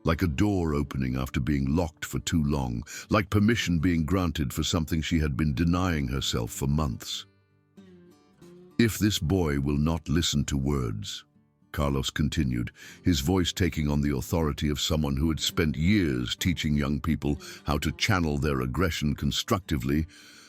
like a door opening after being locked for too long, like permission being granted for something she had been denying herself for months. "If this boy will not listen to words," Carlos continued, his voice taking on the authority of someone who had spent years teaching young people how to channel their aggression constructively,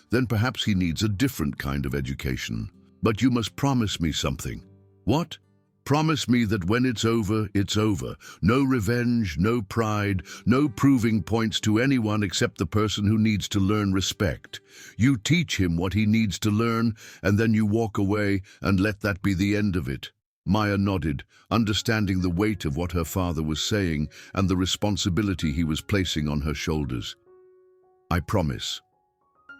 "then perhaps he needs a different kind of education. But you must promise me something." "What?" "Promise me that when it's over, it's over. No revenge, no pride, no proving points to anyone except the person who needs to learn respect. You teach him what he needs to learn, and then you walk away and let that be the end of it." Maya nodded, understanding the weight of what her father was saying and the responsibility he was placing on her shoulders. "I promise."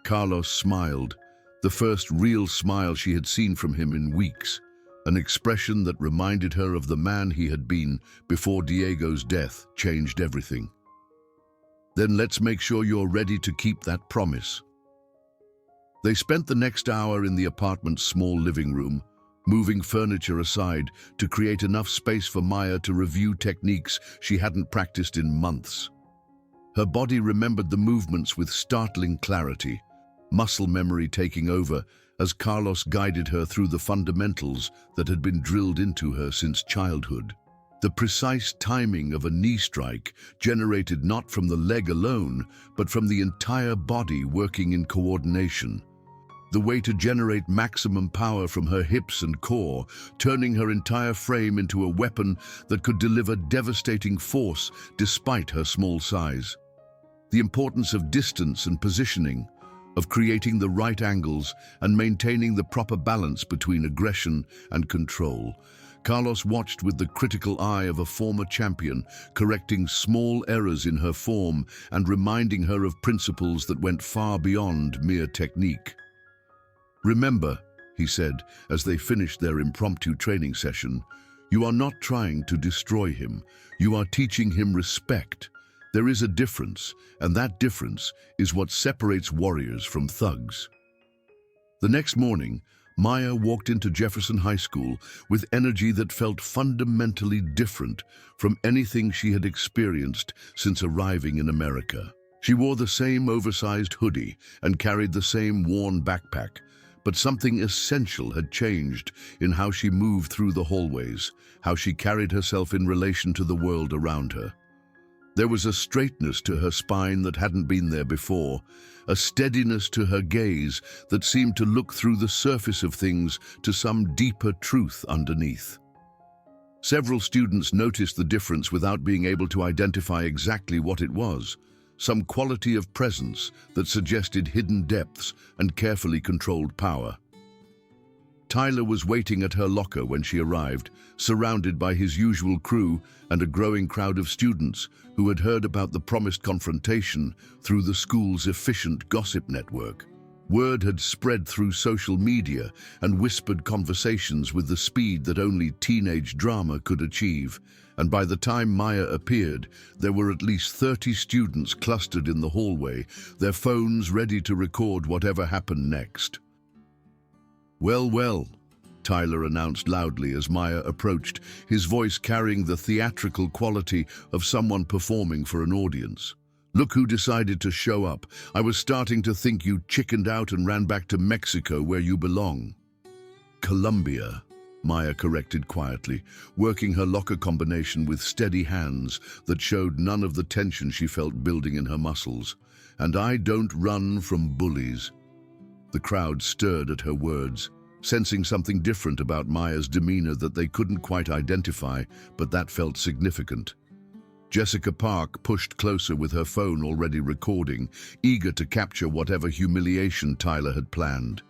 Carlos smiled, the first real smile she had seen from him in weeks, an expression that reminded her of the man he had been before Diego's death changed everything. "Then let's make sure you're ready to keep that promise." They spent the next hour in the apartment's small living room, moving furniture aside to create enough space for Maya to review techniques she hadn't practiced in months. Her body remembered the movements with startling clarity, muscle memory taking over as Carlos guided her through the fundamentals that had been drilled into her since childhood. The precise timing of a knee strike generated not from the leg alone, but from the entire body working in coordination. The way to generate maximum power from her hips and core, turning her entire frame into a weapon that could deliver devastating force despite her small size. The importance of distance and positioning, of creating the right angles and maintaining the proper balance between aggression and control. Carlos watched with the critical eye of a former champion, correcting small errors in her form and reminding her of principles that went far beyond mere technique. "Remember," he said, as they finished their impromptu training session, "you are not trying to destroy him. You are teaching him respect. There is a difference, and that difference is what separates warriors from thugs." The next morning, Maya walked into Jefferson High School with energy that felt fundamentally different from anything she had experienced since arriving in America. She wore the same oversized hoodie and carried the same worn backpack, but something essential had changed in how she moved through the hallways, how she carried herself in relation to the world around her. There was a straightness to her spine that hadn't been there before, a steadiness to her gaze that seemed to look through the surface of things to some deeper truth underneath. Several students noticed the difference without being able to identify exactly what it was, some quality of presence that suggested hidden depths and carefully controlled power. Tyler was waiting at her locker when she arrived, surrounded by his usual crew and a growing crowd of students who had heard about the promised confrontation through the school's efficient gossip network. Word had spread through social media and whispered conversations with the speed that only teenage drama could achieve, and by the time Maya appeared, there were at least 30 students clustered in the hallway, their phones ready to record whatever happened next. "Well, well," Tyler announced loudly as Maya approached, his voice carrying the theatrical quality of someone performing for an audience. "Look who decided to show up. I was starting to think you chickened out and ran back to Mexico where you belong." "Colombia," Maya corrected quietly, working her locker combination with steady hands that showed none of the tension she felt building in her muscles. "And I don't run from bullies." The crowd stirred at her words, sensing something different about Maya's demeanor that they couldn't quite identify, but that felt significant. Jessica Park pushed closer with her phone already recording, eager to capture whatever humiliation Tyler had planned.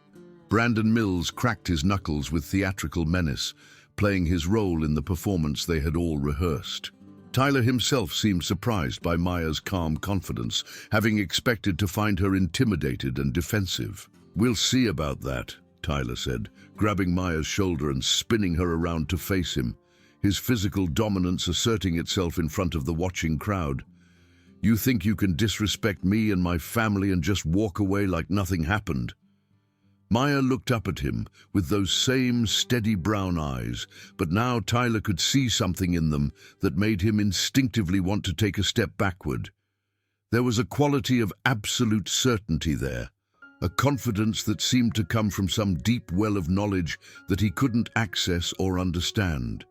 Brandon Mills cracked his knuckles with theatrical menace, playing his role in the performance they had all rehearsed. Tyler himself seemed surprised by Maya's calm confidence, having expected to find her intimidated and defensive. "We'll see about that," Tyler said, grabbing Maya's shoulder and spinning her around to face him, his physical dominance asserting itself in front of the watching crowd. "You think you can disrespect me and my family and just walk away like nothing happened?" Maya looked up at him with those same steady brown eyes, but now Tyler could see something in them that made him instinctively want to take a step backward. There was a quality of absolute certainty there, a confidence that seemed to come from some deep well of knowledge that he couldn't access or understand.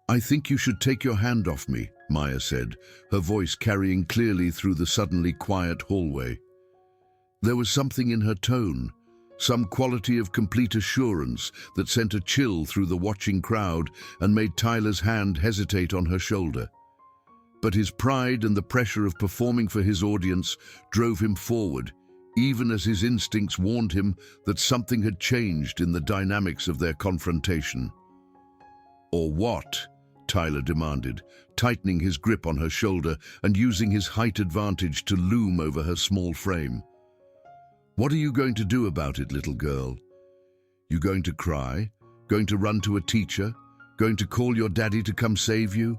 "I think you should take your hand off me," Maya said, her voice carrying clearly through the suddenly quiet hallway. There was something in her tone, some quality of complete assurance that sent a chill through the watching crowd and made Tyler's hand hesitate on her shoulder. But his pride and the pressure of performing for his audience drove him forward, even as his instincts warned him that something had changed in the dynamics of their confrontation. "Or what?" Tyler demanded, tightening his grip on her shoulder and using his height advantage to loom over her small frame. "What are you going to do about it, little girl? You going to cry? Going to run to a teacher? Going to call your daddy to come save you?"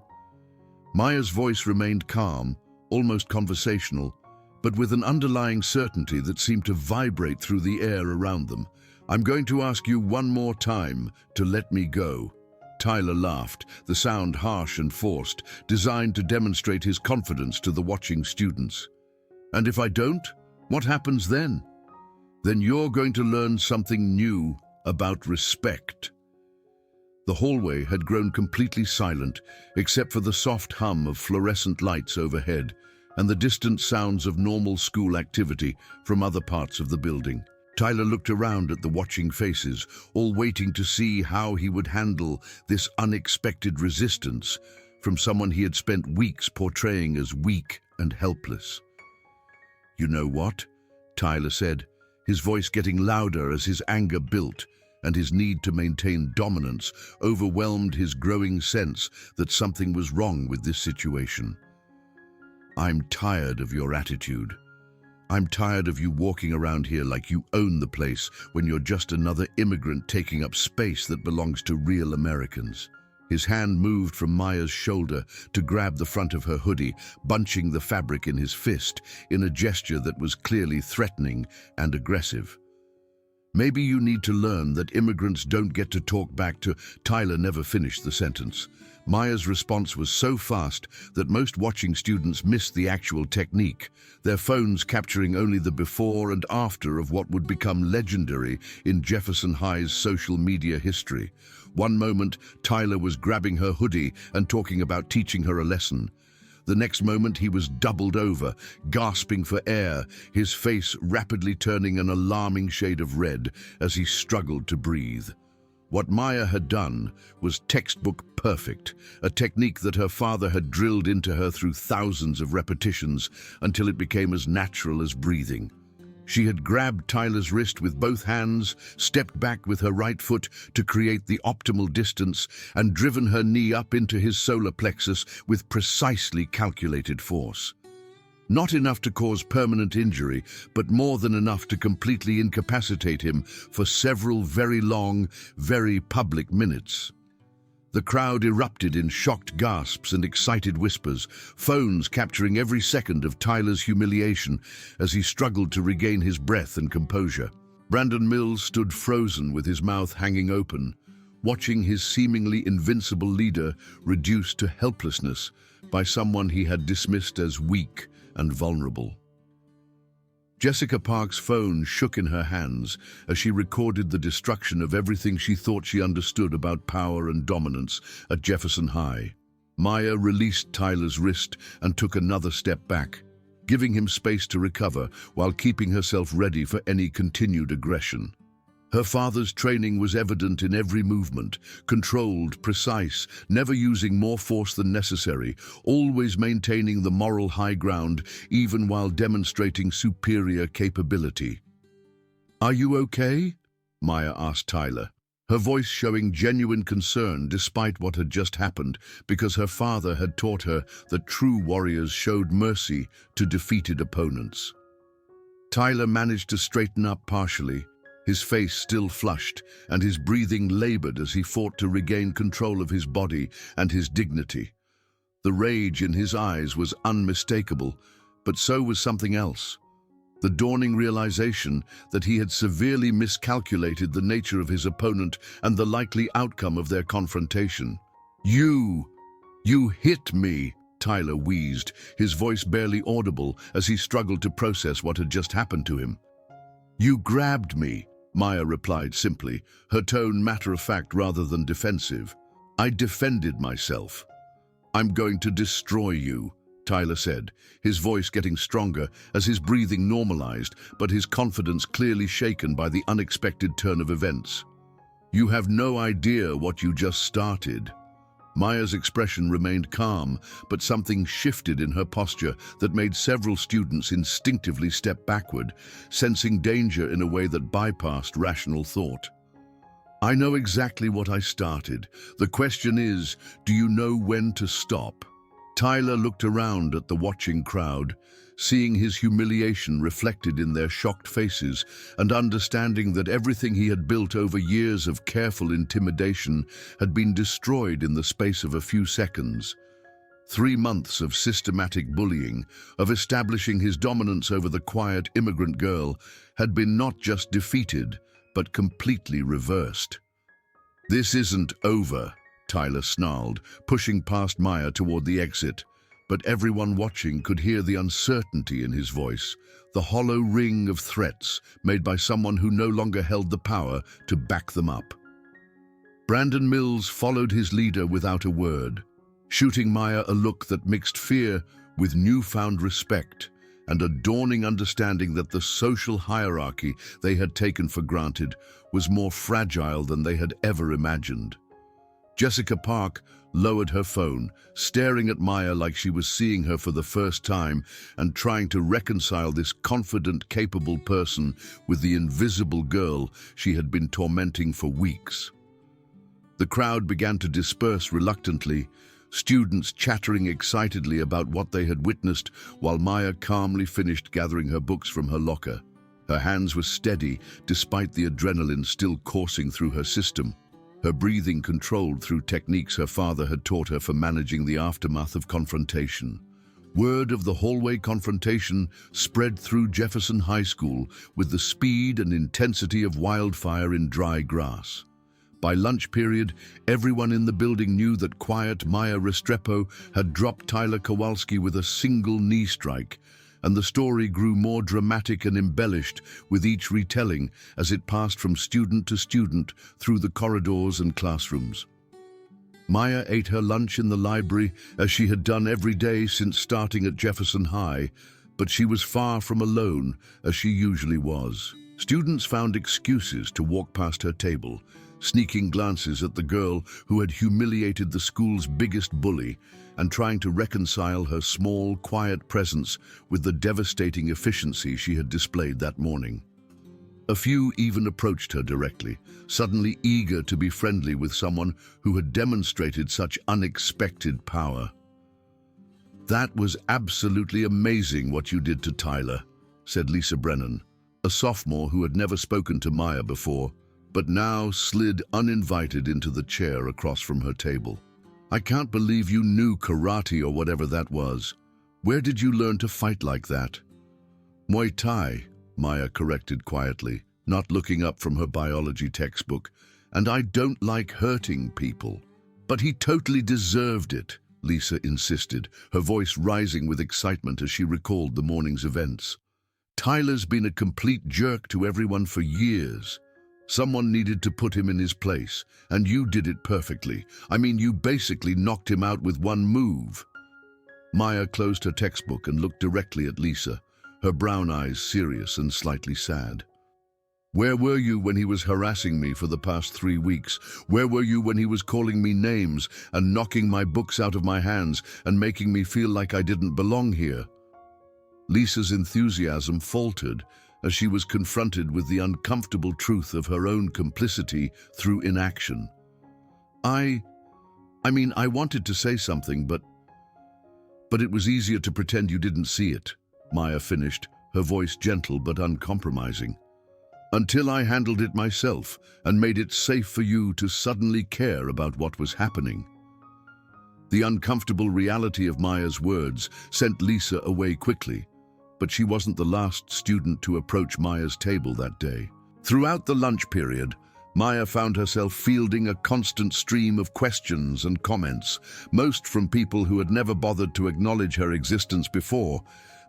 Maya's voice remained calm, almost conversational, but with an underlying certainty that seemed to vibrate through the air around them. "I'm going to ask you one more time to let me go." Tyler laughed, the sound harsh and forced, designed to demonstrate his confidence to the watching students. "And if I don't, what happens then?" "Then you're going to learn something new about respect." The hallway had grown completely silent, except for the soft hum of fluorescent lights overhead and the distant sounds of normal school activity from other parts of the building. Tyler looked around at the watching faces, all waiting to see how he would handle this unexpected resistance from someone he had spent weeks portraying as weak and helpless. "You know what?" Tyler said, his voice getting louder as his anger built and his need to maintain dominance overwhelmed his growing sense that something was wrong with this situation. "I'm tired of your attitude. I'm tired of you walking around here like you own the place when you're just another immigrant taking up space that belongs to real Americans." His hand moved from Maya's shoulder to grab the front of her hoodie, bunching the fabric in his fist in a gesture that was clearly threatening and aggressive. "Maybe you need to learn that immigrants don't get to talk back to—" Tyler never finished the sentence. Maya's response was so fast that most watching students missed the actual technique, their phones capturing only the before and after of what would become legendary in Jefferson High's social media history. One moment, Tyler was grabbing her hoodie and talking about teaching her a lesson. The next moment, he was doubled over, gasping for air, his face rapidly turning an alarming shade of red as he struggled to breathe. What Maya had done was textbook perfect, a technique that her father had drilled into her through thousands of repetitions until it became as natural as breathing. She had grabbed Tyler's wrist with both hands, stepped back with her right foot to create the optimal distance, and driven her knee up into his solar plexus with precisely calculated force. Not enough to cause permanent injury, but more than enough to completely incapacitate him for several very long, very public minutes. The crowd erupted in shocked gasps and excited whispers, phones capturing every second of Tyler's humiliation as he struggled to regain his breath and composure. Brandon Mills stood frozen with his mouth hanging open, watching his seemingly invincible leader reduced to helplessness by someone he had dismissed as weak and vulnerable. Jessica Park's phone shook in her hands as she recorded the destruction of everything she thought she understood about power and dominance at Jefferson High. Maya released Tyler's wrist and took another step back, giving him space to recover while keeping herself ready for any continued aggression. Her father's training was evident in every movement, controlled, precise, never using more force than necessary, always maintaining the moral high ground even while demonstrating superior capability. "Are you okay?" Maya asked Tyler, her voice showing genuine concern despite what had just happened, because her father had taught her that true warriors showed mercy to defeated opponents. Tyler managed to straighten up partially, his face still flushed and his breathing labored as he fought to regain control of his body and his dignity. The rage in his eyes was unmistakable, but so was something else. The dawning realization that he had severely miscalculated the nature of his opponent and the likely outcome of their confrontation. You hit me," Tyler wheezed, his voice barely audible as he struggled to process what had just happened to him. "You grabbed me," Maya replied simply, her tone matter-of-fact rather than defensive. "I defended myself." "I'm going to destroy you," Tyler said, his voice getting stronger as his breathing normalized, but his confidence clearly shaken by the unexpected turn of events. "You have no idea what you just started." Maya's expression remained calm, but something shifted in her posture that made several students instinctively step backward, sensing danger in a way that bypassed rational thought. "I know exactly what I started. The question is, do you know when to stop?" Tyler looked around at the watching crowd, seeing his humiliation reflected in their shocked faces and understanding that everything he had built over years of careful intimidation had been destroyed in the space of a few seconds. 3 months of systematic bullying, of establishing his dominance over the quiet immigrant girl, had been not just defeated, but completely reversed. "This isn't over," Tyler snarled, pushing past Maya toward the exit, but everyone watching could hear the uncertainty in his voice, the hollow ring of threats made by someone who no longer held the power to back them up. Brandon Mills followed his leader without a word, shooting Maya a look that mixed fear with newfound respect and a dawning understanding that the social hierarchy they had taken for granted was more fragile than they had ever imagined. Jessica Park lowered her phone, staring at Maya like she was seeing her for the first time and trying to reconcile this confident, capable person with the invisible girl she had been tormenting for weeks. The crowd began to disperse reluctantly, students chattering excitedly about what they had witnessed while Maya calmly finished gathering her books from her locker. Her hands were steady despite the adrenaline still coursing through her system, her breathing controlled through techniques her father had taught her for managing the aftermath of confrontation. Word of the hallway confrontation spread through Jefferson High School with the speed and intensity of wildfire in dry grass. By lunch period, everyone in the building knew that quiet Maya Restrepo had dropped Tyler Kowalski with a single knee strike, and the story grew more dramatic and embellished with each retelling as it passed from student to student through the corridors and classrooms. Maya ate her lunch in the library as she had done every day since starting at Jefferson High, but she was far from alone as she usually was. Students found excuses to walk past her table, sneaking glances at the girl who had humiliated the school's biggest bully and trying to reconcile her small, quiet presence with the devastating efficiency she had displayed that morning. A few even approached her directly, suddenly eager to be friendly with someone who had demonstrated such unexpected power. "That was absolutely amazing what you did to Tyler," said Lisa Brennan, a sophomore who had never spoken to Maya before, but now slid uninvited into the chair across from her table. "I can't believe you knew karate or whatever that was. Where did you learn to fight like that?" "Muay Thai," Maya corrected quietly, not looking up from her biology textbook. "And I don't like hurting people." "But he totally deserved it," Lisa insisted, her voice rising with excitement as she recalled the morning's events. "Tyler's been a complete jerk to everyone for years. Someone needed to put him in his place, and you did it perfectly. I mean, you basically knocked him out with one move." Maya closed her textbook and looked directly at Lisa, her brown eyes serious and slightly sad. "Where were you when he was harassing me for the past 3 weeks? Where were you when he was calling me names and knocking my books out of my hands and making me feel like I didn't belong here?" Lisa's enthusiasm faltered as she was confronted with the uncomfortable truth of her own complicity through inaction. I wanted to say something, but it was easier to pretend you didn't see it," Maya finished, her voice gentle but uncompromising. "Until I handled it myself and made it safe for you to suddenly care about what was happening." The uncomfortable reality of Maya's words sent Lisa away quickly, but she wasn't the last student to approach Maya's table that day. Throughout the lunch period, Maya found herself fielding a constant stream of questions and comments, most from people who had never bothered to acknowledge her existence before,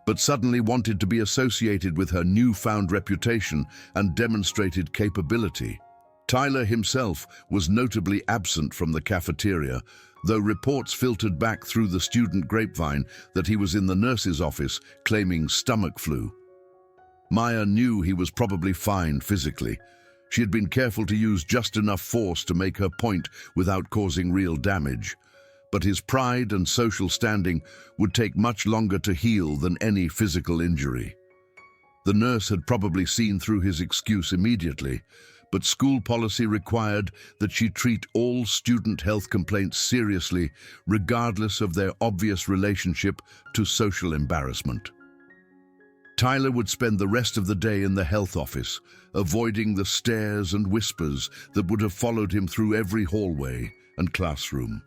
but suddenly wanted to be associated with her newfound reputation and demonstrated capability. Tyler himself was notably absent from the cafeteria, though reports filtered back through the student grapevine that he was in the nurse's office claiming stomach flu. Maya knew he was probably fine physically. She had been careful to use just enough force to make her point without causing real damage, but his pride and social standing would take much longer to heal than any physical injury. The nurse had probably seen through his excuse immediately, but school policy required that she treat all student health complaints seriously, regardless of their obvious relationship to social embarrassment. Tyler would spend the rest of the day in the health office, avoiding the stares and whispers that would have followed him through every hallway and classroom.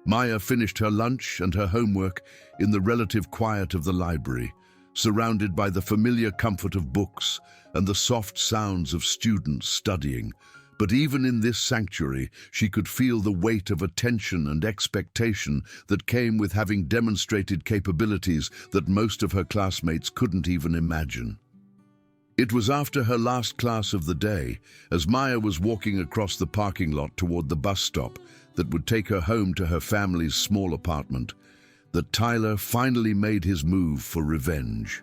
Maya finished her lunch and her homework in the relative quiet of the library, surrounded by the familiar comfort of books and the soft sounds of students studying. But even in this sanctuary, she could feel the weight of attention and expectation that came with having demonstrated capabilities that most of her classmates couldn't even imagine. It was after her last class of the day, as Maya was walking across the parking lot toward the bus stop that would take her home to her family's small apartment, that Tyler finally made his move for revenge.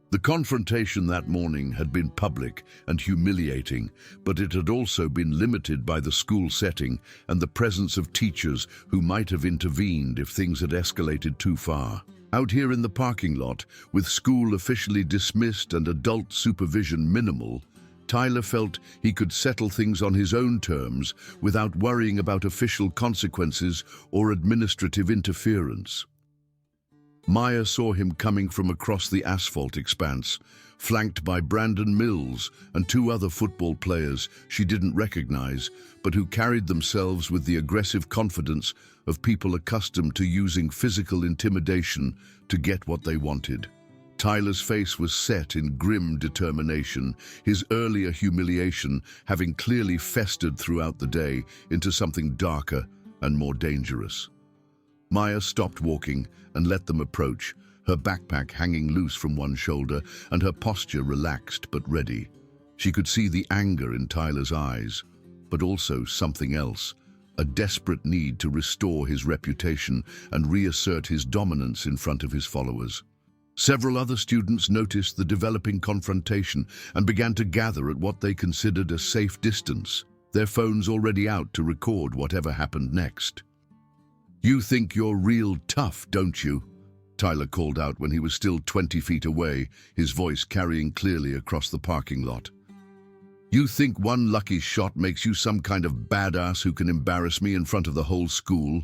The confrontation that morning had been public and humiliating, but it had also been limited by the school setting and the presence of teachers who might have intervened if things had escalated too far. Out here in the parking lot, with school officially dismissed and adult supervision minimal, Tyler felt he could settle things on his own terms without worrying about official consequences or administrative interference. Maya saw him coming from across the asphalt expanse, flanked by Brandon Mills and two other football players she didn't recognize, but who carried themselves with the aggressive confidence of people accustomed to using physical intimidation to get what they wanted. Tyler's face was set in grim determination, his earlier humiliation having clearly festered throughout the day into something darker and more dangerous. Maya stopped walking and let them approach, her backpack hanging loose from one shoulder and her posture relaxed but ready. She could see the anger in Tyler's eyes, but also something else, a desperate need to restore his reputation and reassert his dominance in front of his followers. Several other students noticed the developing confrontation and began to gather at what they considered a safe distance, their phones already out to record whatever happened next. "You think you're real tough, don't you?" Tyler called out when he was still 20 feet away, his voice carrying clearly across the parking lot. "You think one lucky shot makes you some kind of badass who can embarrass me in front of the whole school?"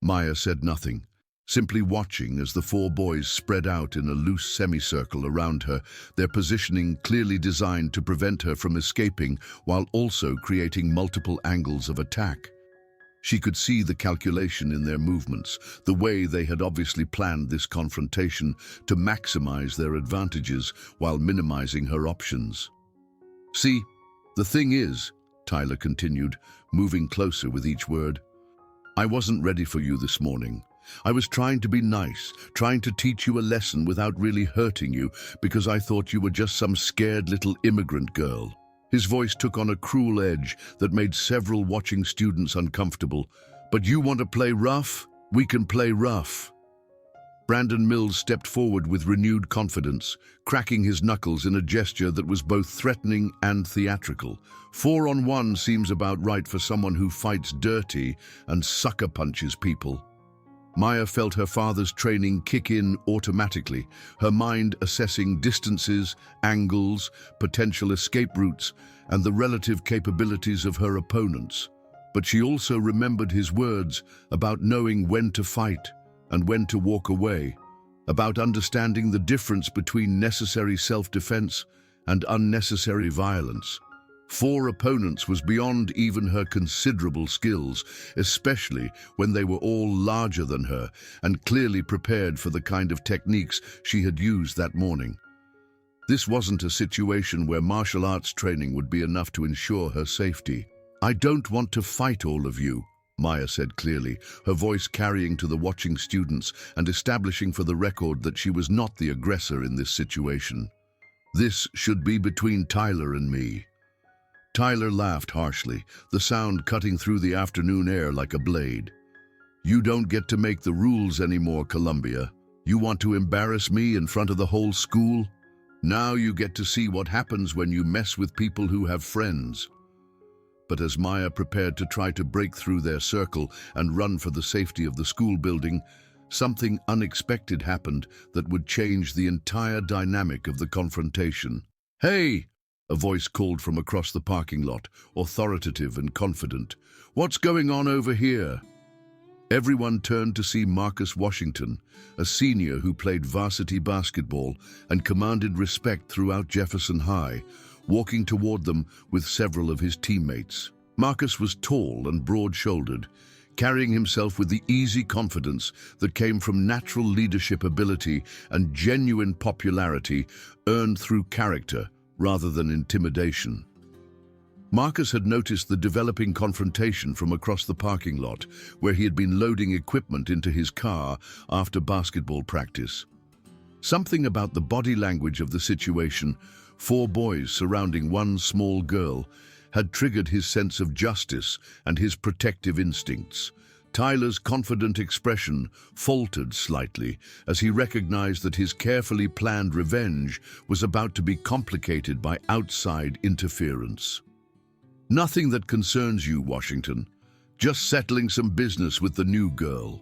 Maya said nothing, simply watching as the four boys spread out in a loose semicircle around her, their positioning clearly designed to prevent her from escaping while also creating multiple angles of attack. She could see the calculation in their movements, the way they had obviously planned this confrontation to maximize their advantages while minimizing her options. "See, the thing is," Tyler continued, moving closer with each word, "I wasn't ready for you this morning. I was trying to be nice, trying to teach you a lesson without really hurting you because I thought you were just some scared little immigrant girl." His voice took on a cruel edge that made several watching students uncomfortable. "But you want to play rough? We can play rough." Brandon Mills stepped forward with renewed confidence, cracking his knuckles in a gesture that was both threatening and theatrical. 4-on-1 seems about right for someone who fights dirty and sucker punches people. Maya felt her father's training kick in automatically, her mind assessing distances, angles, potential escape routes, and the relative capabilities of her opponents. But she also remembered his words about knowing when to fight and when to walk away, about understanding the difference between necessary self-defense and unnecessary violence. 4 opponents was beyond even her considerable skills, especially when they were all larger than her and clearly prepared for the kind of techniques she had used that morning. This wasn't a situation where martial arts training would be enough to ensure her safety. "I don't want to fight all of you," Maya said clearly, her voice carrying to the watching students and establishing for the record that she was not the aggressor in this situation. "This should be between Tyler and me." Tyler laughed harshly, the sound cutting through the afternoon air like a blade. "You don't get to make the rules anymore, Columbia. You want to embarrass me in front of the whole school? Now you get to see what happens when you mess with people who have friends." But as Maya prepared to try to break through their circle and run for the safety of the school building, something unexpected happened that would change the entire dynamic of the confrontation. "Hey!" A voice called from across the parking lot, authoritative and confident. "What's going on over here?" Everyone turned to see Marcus Washington, a senior who played varsity basketball and commanded respect throughout Jefferson High, walking toward them with several of his teammates. Marcus was tall and broad-shouldered, carrying himself with the easy confidence that came from natural leadership ability and genuine popularity earned through character rather than intimidation. Marcus had noticed the developing confrontation from across the parking lot, where he had been loading equipment into his car after basketball practice. Something about the body language of the situation, 4 boys surrounding one small girl, had triggered his sense of justice and his protective instincts. Tyler's confident expression faltered slightly as he recognized that his carefully planned revenge was about to be complicated by outside interference. "Nothing that concerns you, Washington. Just settling some business with the new girl."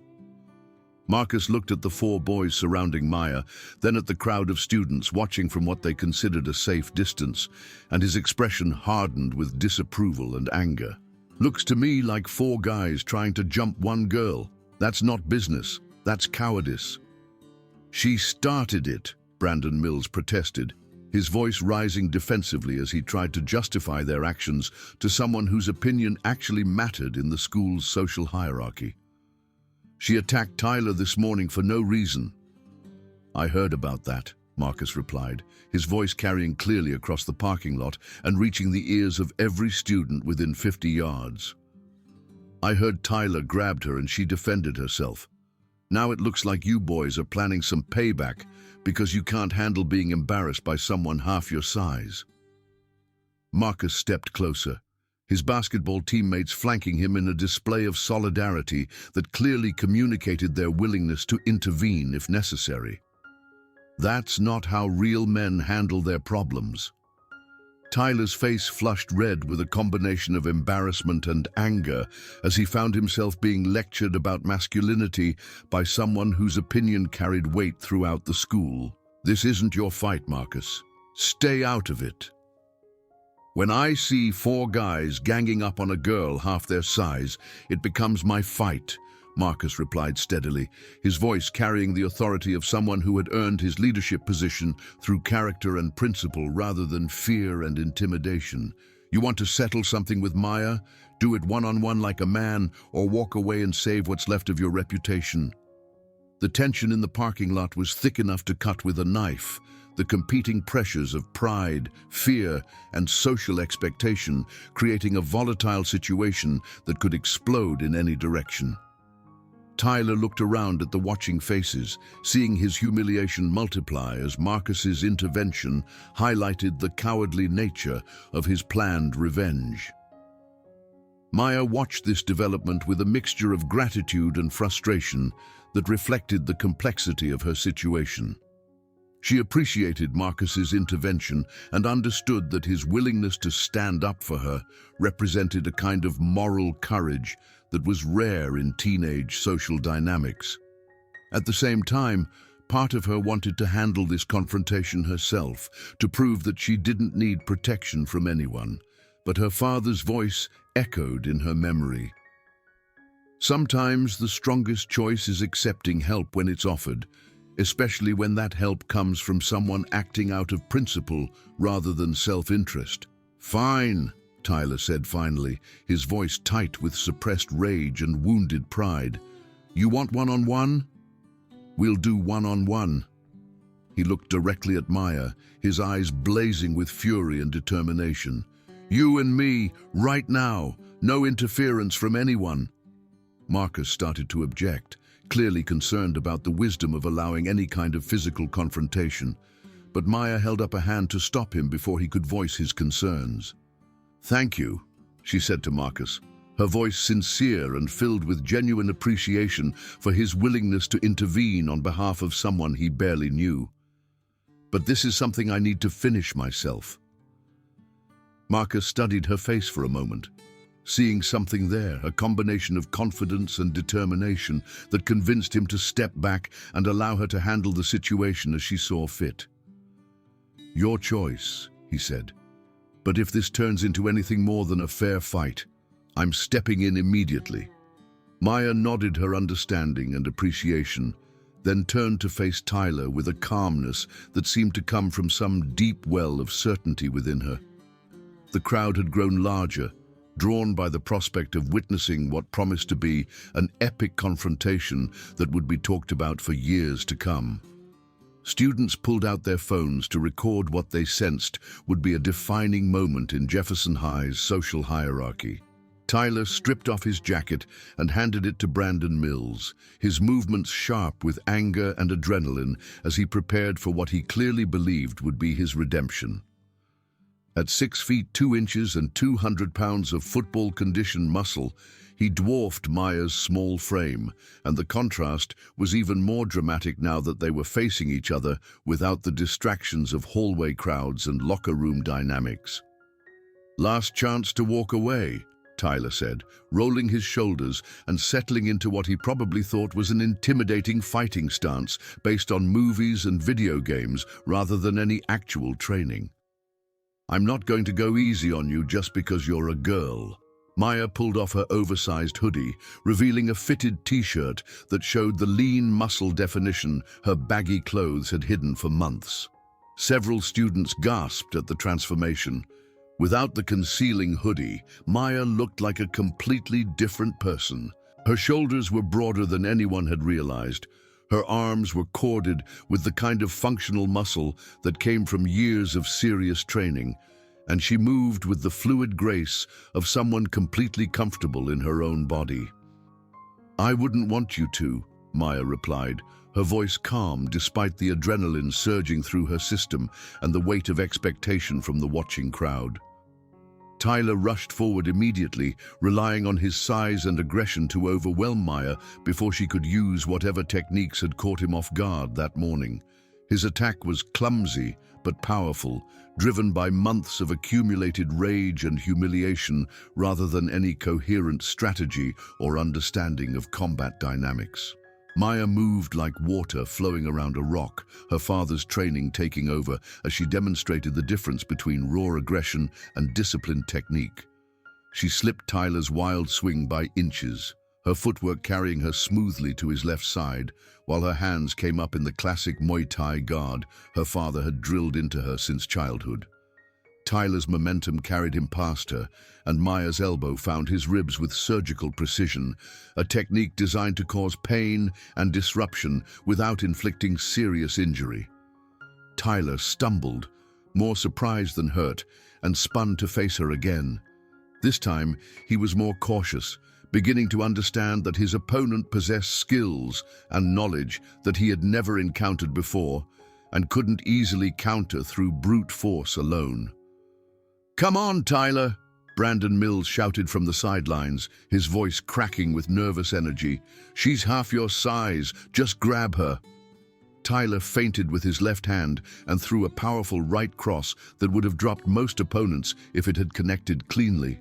Marcus looked at the 4 boys surrounding Maya, then at the crowd of students watching from what they considered a safe distance, and his expression hardened with disapproval and anger. "Looks to me like 4 guys trying to jump one girl. That's not business, that's cowardice." "She started it," Brandon Mills protested, his voice rising defensively as he tried to justify their actions to someone whose opinion actually mattered in the school's social hierarchy. "She attacked Tyler this morning for no reason." "I heard about that," Marcus replied, his voice carrying clearly across the parking lot and reaching the ears of every student within 50 yards. "I heard Tyler grabbed her and she defended herself. Now it looks like you boys are planning some payback because you can't handle being embarrassed by someone half your size." Marcus stepped closer, his basketball teammates flanking him in a display of solidarity that clearly communicated their willingness to intervene if necessary. "That's not how real men handle their problems." Tyler's face flushed red with a combination of embarrassment and anger as he found himself being lectured about masculinity by someone whose opinion carried weight throughout the school. "This isn't your fight, Marcus. Stay out of it." "When I see 4 guys ganging up on a girl half their size, it becomes my fight," Marcus replied steadily, his voice carrying the authority of someone who had earned his leadership position through character and principle rather than fear and intimidation. "You want to settle something with Maya? Do it one-on-one like a man, or walk away and save what's left of your reputation." The tension in the parking lot was thick enough to cut with a knife, the competing pressures of pride, fear, and social expectation creating a volatile situation that could explode in any direction. Tyler looked around at the watching faces, seeing his humiliation multiply as Marcus's intervention highlighted the cowardly nature of his planned revenge. Maya watched this development with a mixture of gratitude and frustration that reflected the complexity of her situation. She appreciated Marcus's intervention and understood that his willingness to stand up for her represented a kind of moral courage that was rare in teenage social dynamics. At the same time, part of her wanted to handle this confrontation herself, to prove that she didn't need protection from anyone, but her father's voice echoed in her memory. Sometimes the strongest choice is accepting help when it's offered, especially when that help comes from someone acting out of principle rather than self-interest. "Fine," Tyler said finally, his voice tight with suppressed rage and wounded pride. "You want one-on-one? We'll do one-on-one." He looked directly at Maya, his eyes blazing with fury and determination. "You and me, right now. No interference from anyone." Marcus started to object, clearly concerned about the wisdom of allowing any kind of physical confrontation, but Maya held up a hand to stop him before he could voice his concerns. "Thank you," she said to Marcus, her voice sincere and filled with genuine appreciation for his willingness to intervene on behalf of someone he barely knew. "But this is something I need to finish myself." Marcus studied her face for a moment, seeing something there, a combination of confidence and determination that convinced him to step back and allow her to handle the situation as she saw fit. "Your choice," he said. "But if this turns into anything more than a fair fight, I'm stepping in immediately." Maya nodded her understanding and appreciation, then turned to face Tyler with a calmness that seemed to come from some deep well of certainty within her. The crowd had grown larger, drawn by the prospect of witnessing what promised to be an epic confrontation that would be talked about for years to come. Students pulled out their phones to record what they sensed would be a defining moment in Jefferson High's social hierarchy. Tyler stripped off his jacket and handed it to Brandon Mills, his movements sharp with anger and adrenaline as he prepared for what he clearly believed would be his redemption. At 6 feet 2 inches and 200 pounds of football-conditioned muscle, he dwarfed Maya's small frame, and the contrast was even more dramatic now that they were facing each other without the distractions of hallway crowds and locker room dynamics. "Last chance to walk away," Tyler said, rolling his shoulders and settling into what he probably thought was an intimidating fighting stance based on movies and video games rather than any actual training. "I'm not going to go easy on you just because you're a girl." Maya pulled off her oversized hoodie, revealing a fitted t-shirt that showed the lean muscle definition her baggy clothes had hidden for months. Several students gasped at the transformation. Without the concealing hoodie, Maya looked like a completely different person. Her shoulders were broader than anyone had realized. Her arms were corded with the kind of functional muscle that came from years of serious training, and she moved with the fluid grace of someone completely comfortable in her own body. "I wouldn't want you to," Maya replied, her voice calm despite the adrenaline surging through her system and the weight of expectation from the watching crowd. Tyler rushed forward immediately, relying on his size and aggression to overwhelm Maya before she could use whatever techniques had caught him off guard that morning. His attack was clumsy but powerful, driven by months of accumulated rage and humiliation rather than any coherent strategy or understanding of combat dynamics. Maya moved like water flowing around a rock, her father's training taking over as she demonstrated the difference between raw aggression and disciplined technique. She slipped Tyler's wild swing by inches, her footwork carrying her smoothly to his left side, while her hands came up in the classic Muay Thai guard her father had drilled into her since childhood. Tyler's momentum carried him past her, and Maya's elbow found his ribs with surgical precision, a technique designed to cause pain and disruption without inflicting serious injury. Tyler stumbled, more surprised than hurt, and spun to face her again. This time, he was more cautious, beginning to understand that his opponent possessed skills and knowledge that he had never encountered before and couldn't easily counter through brute force alone. "Come on, Tyler!" Brandon Mills shouted from the sidelines, his voice cracking with nervous energy. "She's half your size, just grab her." Tyler feinted with his left hand and threw a powerful right cross that would have dropped most opponents if it had connected cleanly.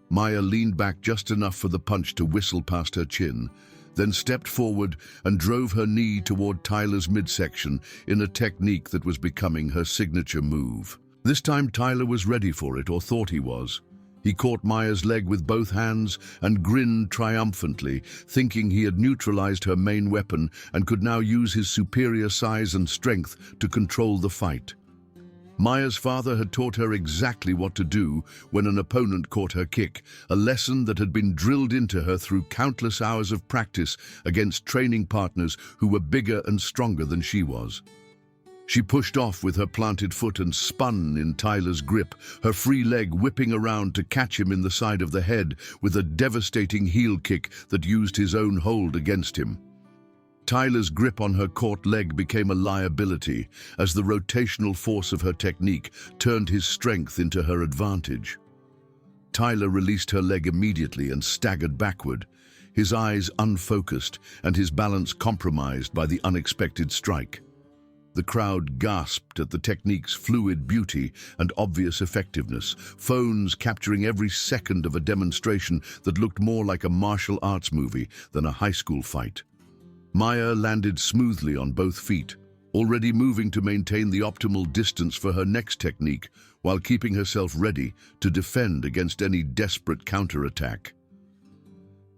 Maya leaned back just enough for the punch to whistle past her chin, then stepped forward and drove her knee toward Tyler's midsection in a technique that was becoming her signature move. This time Tyler was ready for it, or thought he was. He caught Maya's leg with both hands and grinned triumphantly, thinking he had neutralized her main weapon and could now use his superior size and strength to control the fight. Maya's father had taught her exactly what to do when an opponent caught her kick, a lesson that had been drilled into her through countless hours of practice against training partners who were bigger and stronger than she was. She pushed off with her planted foot and spun in Tyler's grip, her free leg whipping around to catch him in the side of the head with a devastating heel kick that used his own hold against him. Tyler's grip on her caught leg became a liability as the rotational force of her technique turned his strength into her advantage. Tyler released her leg immediately and staggered backward, his eyes unfocused and his balance compromised by the unexpected strike. The crowd gasped at the technique's fluid beauty and obvious effectiveness, phones capturing every second of a demonstration that looked more like a martial arts movie than a high school fight. Maya landed smoothly on both feet, already moving to maintain the optimal distance for her next technique while keeping herself ready to defend against any desperate counterattack.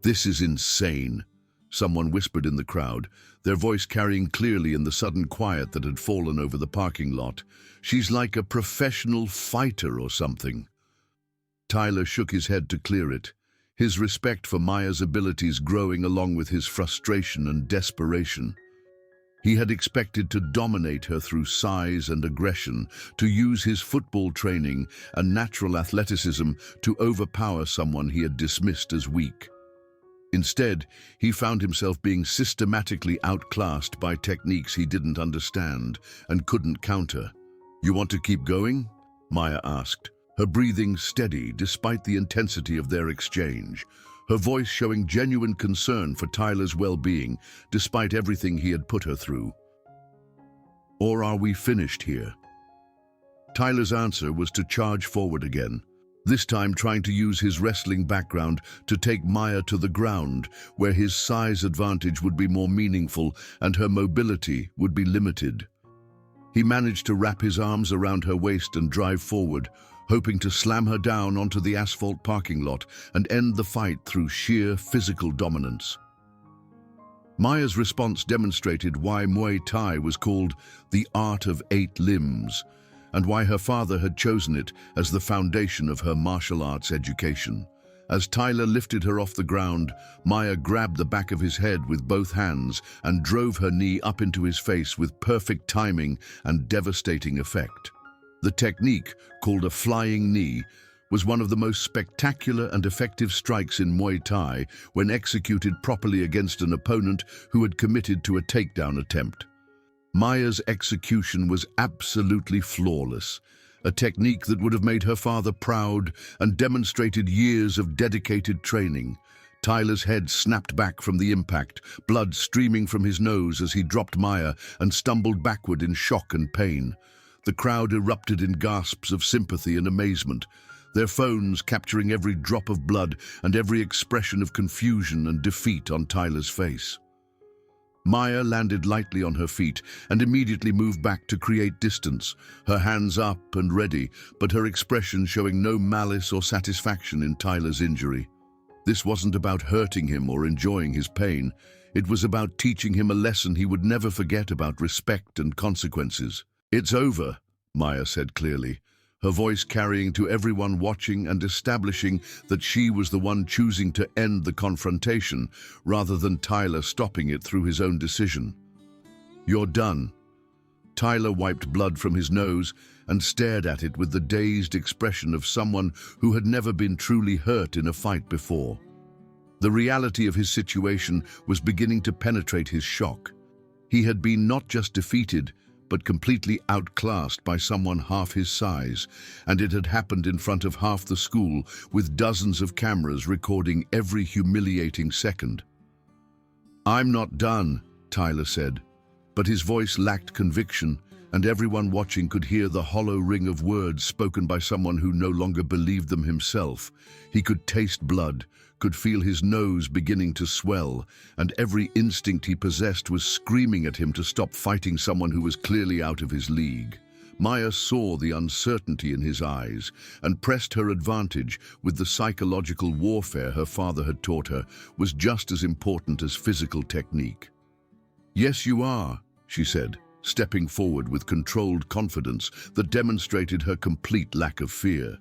"This is insane," someone whispered in the crowd, their voice carrying clearly in the sudden quiet that had fallen over the parking lot. "She's like a professional fighter or something." Tyler shook his head to clear it, his respect for Maya's abilities growing along with his frustration and desperation. He had expected to dominate her through size and aggression, to use his football training and natural athleticism to overpower someone he had dismissed as weak. Instead, he found himself being systematically outclassed by techniques he didn't understand and couldn't counter. "You want to keep going?" Maya asked, her breathing steady despite the intensity of their exchange, her voice showing genuine concern for Tyler's well-being despite everything he had put her through. "Or are we finished here?" Tyler's answer was to charge forward again, this time trying to use his wrestling background to take Maya to the ground, where his size advantage would be more meaningful and her mobility would be limited. He managed to wrap his arms around her waist and drive forward, hoping to slam her down onto the asphalt parking lot and end the fight through sheer physical dominance. Maya's response demonstrated why Muay Thai was called the art of 8 limbs, and why her father had chosen it as the foundation of her martial arts education. As Tyler lifted her off the ground, Maya grabbed the back of his head with both hands and drove her knee up into his face with perfect timing and devastating effect. The technique, called a flying knee, was one of the most spectacular and effective strikes in Muay Thai when executed properly against an opponent who had committed to a takedown attempt. Maya's execution was absolutely flawless, a technique that would have made her father proud and demonstrated years of dedicated training. Tyler's head snapped back from the impact, blood streaming from his nose as he dropped Maya and stumbled backward in shock and pain. The crowd erupted in gasps of sympathy and amazement, their phones capturing every drop of blood and every expression of confusion and defeat on Tyler's face. Maya landed lightly on her feet and immediately moved back to create distance, her hands up and ready, but her expression showing no malice or satisfaction in Tyler's injury. This wasn't about hurting him or enjoying his pain. It was about teaching him a lesson he would never forget about respect and consequences. "It's over," Maya said clearly, her voice carrying to everyone watching and establishing that she was the one choosing to end the confrontation rather than Tyler stopping it through his own decision. "You're done." Tyler wiped blood from his nose and stared at it with the dazed expression of someone who had never been truly hurt in a fight before. The reality of his situation was beginning to penetrate his shock. He had been not just defeated, but completely outclassed by someone half his size, and it had happened in front of half the school with dozens of cameras recording every humiliating second. "I'm not done," Tyler said, but his voice lacked conviction, and everyone watching could hear the hollow ring of words spoken by someone who no longer believed them himself. He could taste blood, could feel his nose beginning to swell, and every instinct he possessed was screaming at him to stop fighting someone who was clearly out of his league. Maya saw the uncertainty in his eyes and pressed her advantage with the psychological warfare her father had taught her was just as important as physical technique. "Yes, you are," she said, stepping forward with controlled confidence that demonstrated her complete lack of fear.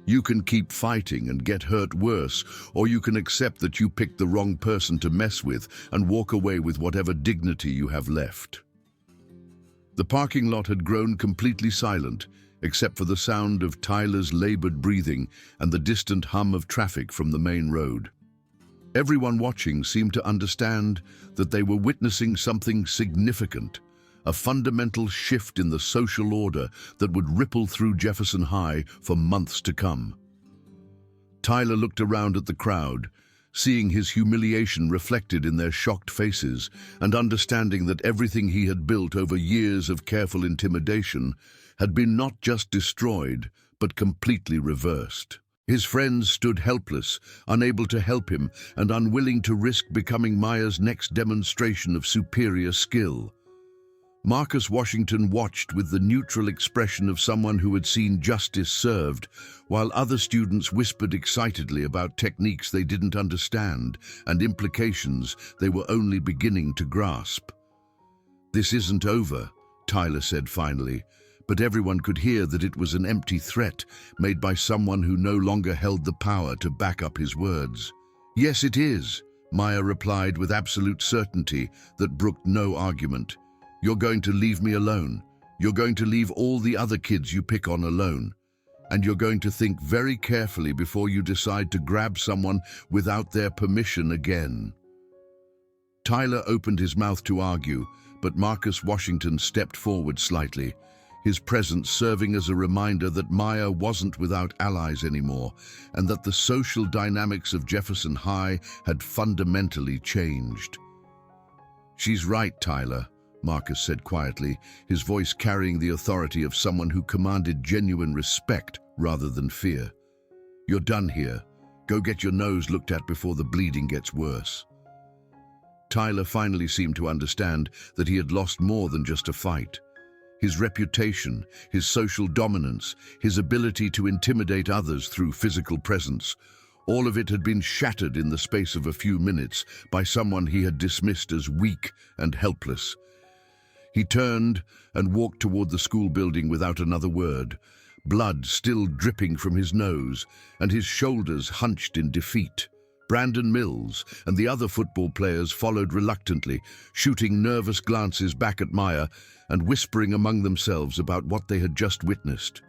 "You can keep fighting and get hurt worse, or you can accept that you picked the wrong person to mess with and walk away with whatever dignity you have left." The parking lot had grown completely silent, except for the sound of Tyler's labored breathing and the distant hum of traffic from the main road. Everyone watching seemed to understand that they were witnessing something significant, a fundamental shift in the social order that would ripple through Jefferson High for months to come. Tyler looked around at the crowd, seeing his humiliation reflected in their shocked faces and understanding that everything he had built over years of careful intimidation had been not just destroyed, but completely reversed. His friends stood helpless, unable to help him and unwilling to risk becoming Maya's next demonstration of superior skill. Marcus Washington watched with the neutral expression of someone who had seen justice served, while other students whispered excitedly about techniques they didn't understand and implications they were only beginning to grasp. "This isn't over," Tyler said finally, but everyone could hear that it was an empty threat made by someone who no longer held the power to back up his words. "Yes, it is," Maya replied with absolute certainty that brooked no argument. "You're going to leave me alone. You're going to leave all the other kids you pick on alone. And you're going to think very carefully before you decide to grab someone without their permission again." Tyler opened his mouth to argue, but Marcus Washington stepped forward slightly, his presence serving as a reminder that Maya wasn't without allies anymore, and that the social dynamics of Jefferson High had fundamentally changed. "She's right, Tyler," Marcus said quietly, his voice carrying the authority of someone who commanded genuine respect rather than fear. "You're done here. Go get your nose looked at before the bleeding gets worse." Tyler finally seemed to understand that he had lost more than just a fight. His reputation, his social dominance, his ability to intimidate others through physical presence, all of it had been shattered in the space of a few minutes by someone he had dismissed as weak and helpless. He turned and walked toward the school building without another word, blood still dripping from his nose and his shoulders hunched in defeat. Brandon Mills and the other football players followed reluctantly, shooting nervous glances back at Maya and whispering among themselves about what they had just witnessed.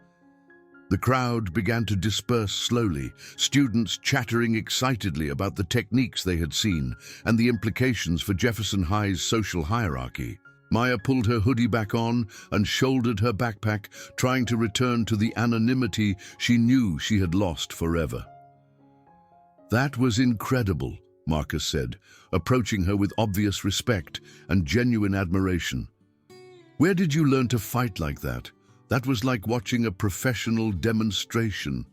The crowd began to disperse slowly, students chattering excitedly about the techniques they had seen and the implications for Jefferson High's social hierarchy. Maya pulled her hoodie back on and shouldered her backpack, trying to return to the anonymity she knew she had lost forever. "That was incredible," Marcus said, approaching her with obvious respect and genuine admiration. "Where did you learn to fight like that? That was like watching a professional demonstration."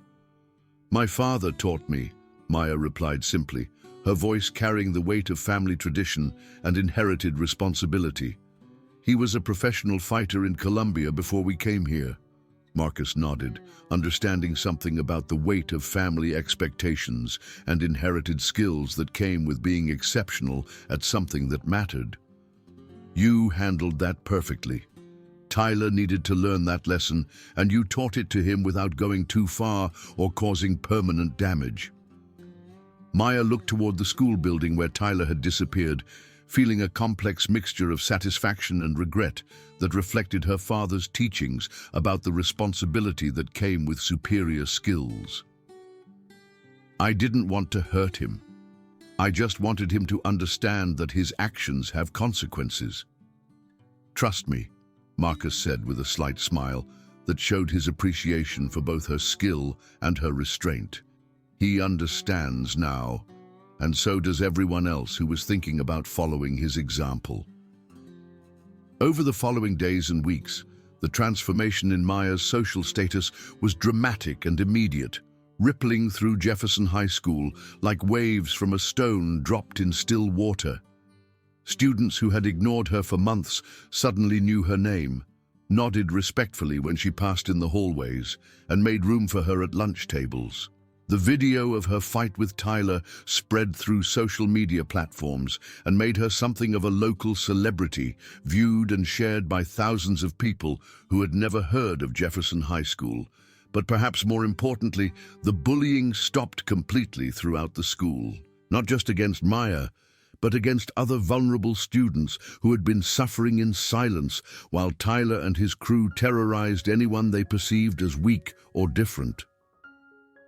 "My father taught me," Maya replied simply, her voice carrying the weight of family tradition and inherited responsibility. "He was a professional fighter in Colombia before we came here." Marcus nodded, understanding something about the weight of family expectations and inherited skills that came with being exceptional at something that mattered. "You handled that perfectly. Tyler needed to learn that lesson, and you taught it to him without going too far or causing permanent damage." Maya looked toward the school building where Tyler had disappeared, feeling a complex mixture of satisfaction and regret that reflected her father's teachings about the responsibility that came with superior skills. "I didn't want to hurt him. I just wanted him to understand that his actions have consequences." "Trust me," Marcus said with a slight smile that showed his appreciation for both her skill and her restraint. "He understands now, and so does everyone else who was thinking about following his example." Over the following days and weeks, The transformation in Maya's social status was dramatic and immediate, rippling through Jefferson High School like waves from a stone dropped in still water. Students who had ignored her for months suddenly knew her name, nodded respectfully when she passed in the hallways, and made room for her at lunch tables. The video of her fight with Tyler spread through social media platforms and made her something of a local celebrity, viewed and shared by thousands of people who had never heard of Jefferson High School. But perhaps more importantly, the bullying stopped completely throughout the school, not just against Maya, but against other vulnerable students who had been suffering in silence while Tyler and his crew terrorized anyone they perceived as weak or different.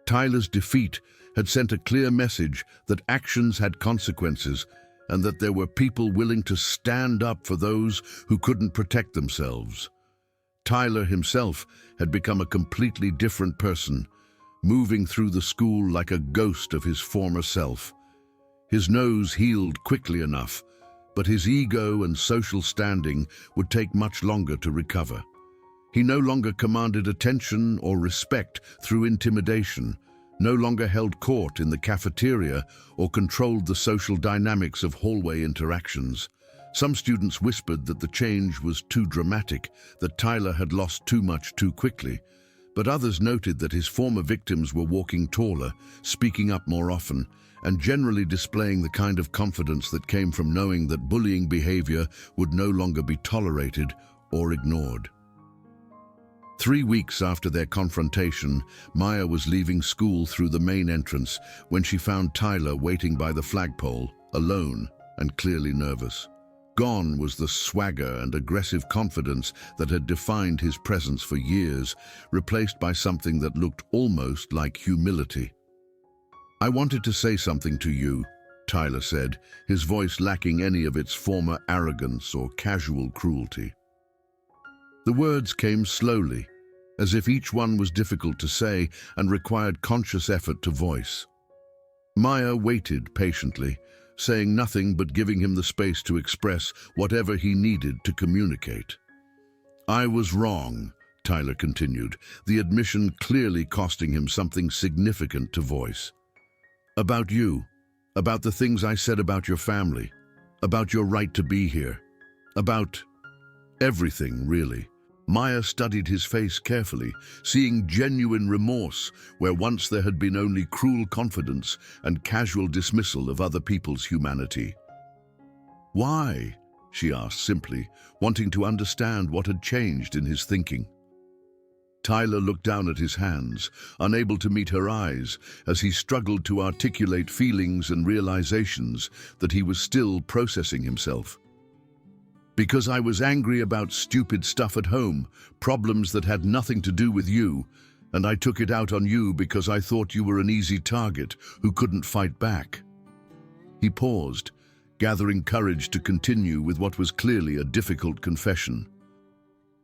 Tyler's defeat had sent a clear message that actions had consequences and that there were people willing to stand up for those who couldn't protect themselves. Tyler himself had become a completely different person, moving through the school like a ghost of his former self. His nose healed quickly enough, but his ego and social standing would take much longer to recover. He no longer commanded attention or respect through intimidation, no longer held court in the cafeteria or controlled the social dynamics of hallway interactions. Some students whispered that the change was too dramatic, that Tyler had lost too much too quickly, but others noted that his former victims were walking taller, speaking up more often, and generally displaying the kind of confidence that came from knowing that bullying behavior would no longer be tolerated or ignored. 3 weeks after their confrontation, Maya was leaving school through the main entrance when she found Tyler waiting by the flagpole, alone and clearly nervous. Gone was the swagger and aggressive confidence that had defined his presence for years, replaced by something that looked almost like humility. "I wanted to say something to you," Tyler said, his voice lacking any of its former arrogance or casual cruelty. The words came slowly, as if each one was difficult to say and required conscious effort to voice. Maya waited patiently, saying nothing but giving him the space to express whatever he needed to communicate. "I was wrong," Tyler continued, the admission clearly costing him something significant to voice. "About you, about the things I said about your family, about your right to be here, about everything, really." Maya studied his face carefully, seeing genuine remorse where once there had been only cruel confidence and casual dismissal of other people's humanity. "Why?" she asked simply, wanting to understand what had changed in his thinking. Tyler looked down at his hands, unable to meet her eyes, as he struggled to articulate feelings and realizations that he was still processing himself. "Because I was angry about stupid stuff at home, problems that had nothing to do with you, and I took it out on you because I thought you were an easy target who couldn't fight back." He paused, gathering courage to continue with what was clearly a difficult confession.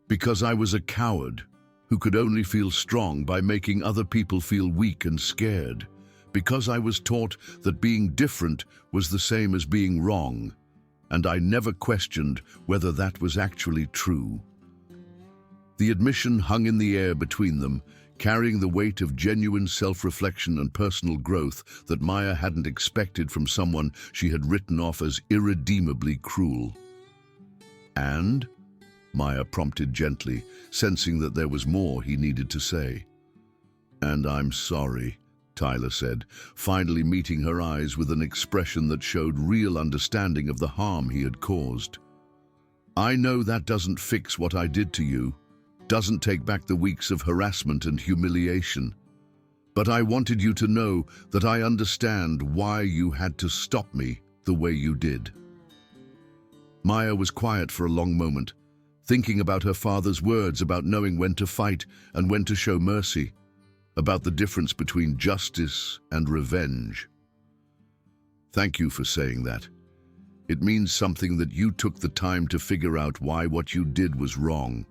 "Because I was a coward who could only feel strong by making other people feel weak and scared. Because I was taught that being different was the same as being wrong, and I never questioned whether that was actually true." The admission hung in the air between them, carrying the weight of genuine self-reflection and personal growth that Maya hadn't expected from someone she had written off as irredeemably cruel. "And?" Maya prompted gently, sensing that there was more he needed to say. "And I'm sorry," Tyler said, finally meeting her eyes with an expression that showed real understanding of the harm he had caused. "I know that doesn't fix what I did to you, doesn't take back the weeks of harassment and humiliation, but I wanted you to know that I understand why you had to stop me the way you did." Maya was quiet for a long moment, thinking about her father's words about knowing when to fight and when to show mercy, about the difference between justice and revenge. "Thank you for saying that. It means something that you took the time to figure out why what you did was wrong."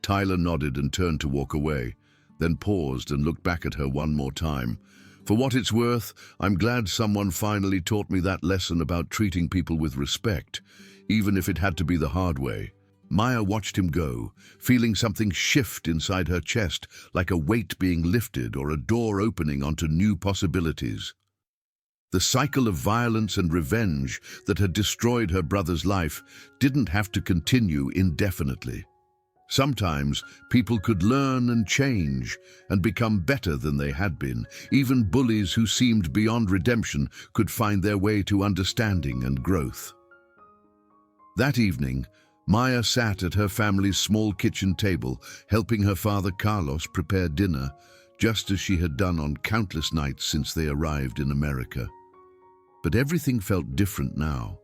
Tyler nodded and turned to walk away, then paused and looked back at her one more time. "For what it's worth, I'm glad someone finally taught me that lesson about treating people with respect, even if it had to be the hard way." Maya watched him go, feeling something shift inside her chest, like a weight being lifted or a door opening onto new possibilities. The cycle of violence and revenge that had destroyed her brother's life didn't have to continue indefinitely. Sometimes people could learn and change and become better than they had been. Even bullies who seemed beyond redemption could find their way to understanding and growth. That evening, Maya sat at her family's small kitchen table, helping her father Carlos prepare dinner, just as she had done on countless nights since they arrived in America. But everything felt different now,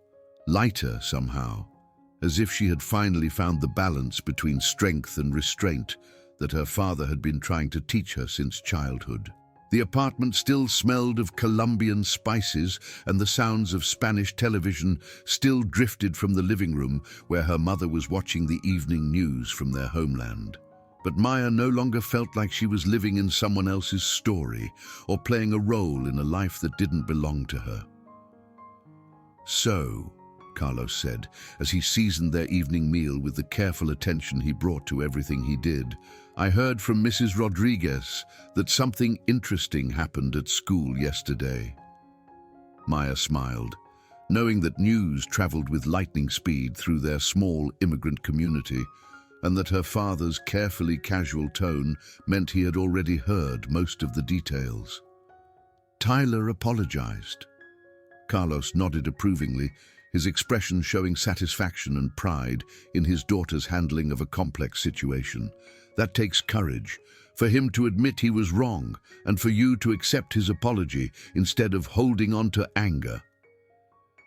lighter somehow, as if she had finally found the balance between strength and restraint that her father had been trying to teach her since childhood. The apartment still smelled of Colombian spices, and the sounds of Spanish television still drifted from the living room where her mother was watching the evening news from their homeland. But Maya no longer felt like she was living in someone else's story or playing a role in a life that didn't belong to her. "So," Carlos said, as he seasoned their evening meal with the careful attention he brought to everything he did, "I heard from Mrs. Rodriguez that something interesting happened at school yesterday." Maya smiled, knowing that news traveled with lightning speed through their small immigrant community, and that her father's carefully casual tone meant he had already heard most of the details. "Tyler apologized." Carlos nodded approvingly, his expression showing satisfaction and pride in his daughter's handling of a complex situation. "That takes courage, for him to admit he was wrong and for you to accept his apology instead of holding on to anger."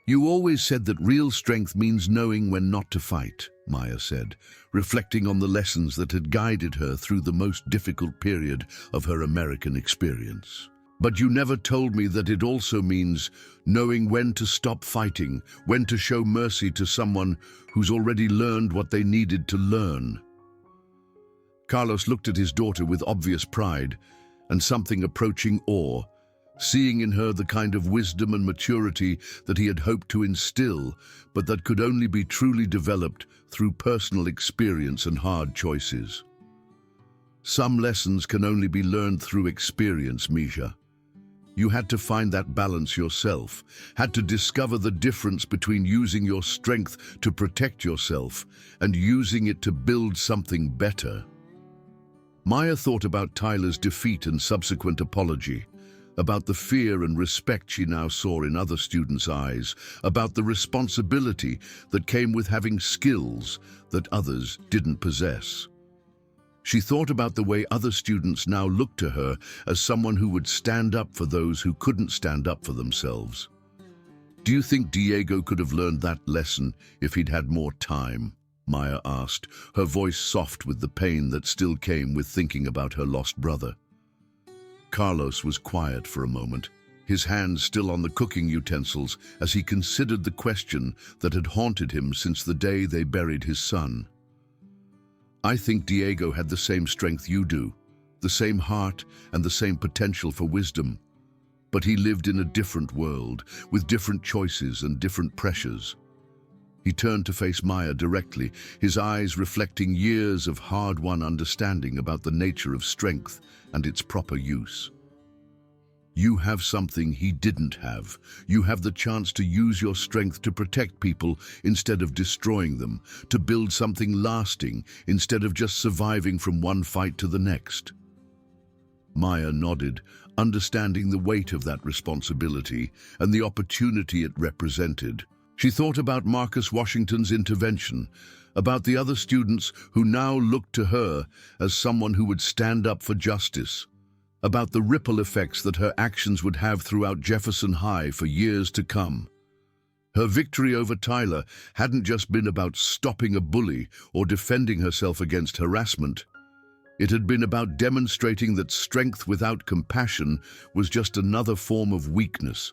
"You always said that real strength means knowing when not to fight," Maya said, reflecting on the lessons that had guided her through the most difficult period of her American experience. "But you never told me that it also means knowing when to stop fighting, when to show mercy to someone who's already learned what they needed to learn." Carlos looked at his daughter with obvious pride and something approaching awe, seeing in her the kind of wisdom and maturity that he had hoped to instill, but that could only be truly developed through personal experience and hard choices. "Some lessons can only be learned through experience, Misha. You had to find that balance yourself, had to discover the difference between using your strength to protect yourself and using it to build something better." Maya thought about Tyler's defeat and subsequent apology, about the fear and respect she now saw in other students' eyes, about the responsibility that came with having skills that others didn't possess. She thought about the way other students now looked to her as someone who would stand up for those who couldn't stand up for themselves. "Do you think Diego could have learned that lesson if he'd had more time?" Maya asked, her voice soft with the pain that still came with thinking about her lost brother. Carlos was quiet for a moment, his hands still on the cooking utensils as he considered the question that had haunted him since the day they buried his son. "I think Diego had the same strength you do, the same heart and the same potential for wisdom. But he lived in a different world, with different choices and different pressures." He turned to face Maya directly, his eyes reflecting years of hard-won understanding about the nature of strength and its proper use. "You have something he didn't have. You have the chance to use your strength to protect people instead of destroying them, to build something lasting instead of just surviving from one fight to the next." Maya nodded, understanding the weight of that responsibility and the opportunity it represented. She thought about Marcus Washington's intervention, about the other students who now looked to her as someone who would stand up for justice, about the ripple effects that her actions would have throughout Jefferson High for years to come. Her victory over Tyler hadn't just been about stopping a bully or defending herself against harassment. It had been about demonstrating that strength without compassion was just another form of weakness,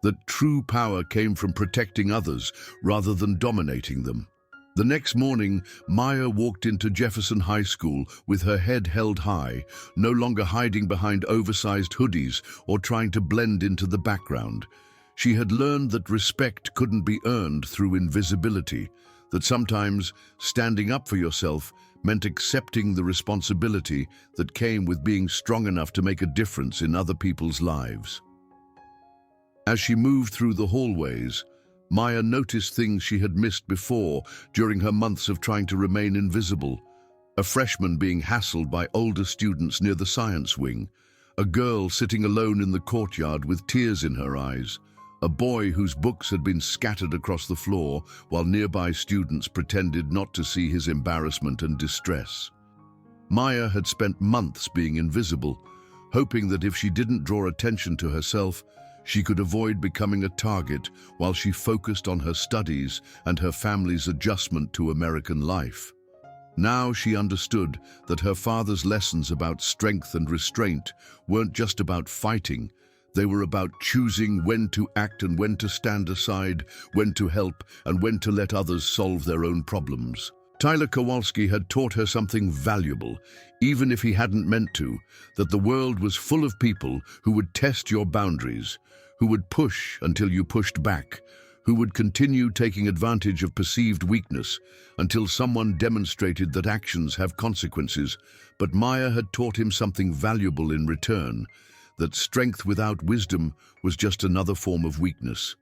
that true power came from protecting others rather than dominating them. The next morning, Maya walked into Jefferson High School with her head held high, no longer hiding behind oversized hoodies or trying to blend into the background. She had learned that respect couldn't be earned through invisibility, that sometimes standing up for yourself meant accepting the responsibility that came with being strong enough to make a difference in other people's lives. As she moved through the hallways, Maya noticed things she had missed before during her months of trying to remain invisible. A freshman being hassled by older students near the science wing, a girl sitting alone in the courtyard with tears in her eyes, a boy whose books had been scattered across the floor while nearby students pretended not to see his embarrassment and distress. Maya had spent months being invisible, hoping that if she didn't draw attention to herself, she could avoid becoming a target while she focused on her studies and her family's adjustment to American life. Now she understood that her father's lessons about strength and restraint weren't just about fighting. They were about choosing when to act and when to stand aside, when to help and when to let others solve their own problems. Tyler Kowalski had taught her something valuable, even if he hadn't meant to, that the world was full of people who would test your boundaries, who would push until you pushed back, who would continue taking advantage of perceived weakness until someone demonstrated that actions have consequences. But Maya had taught him something valuable in return, that strength without wisdom was just another form of weakness,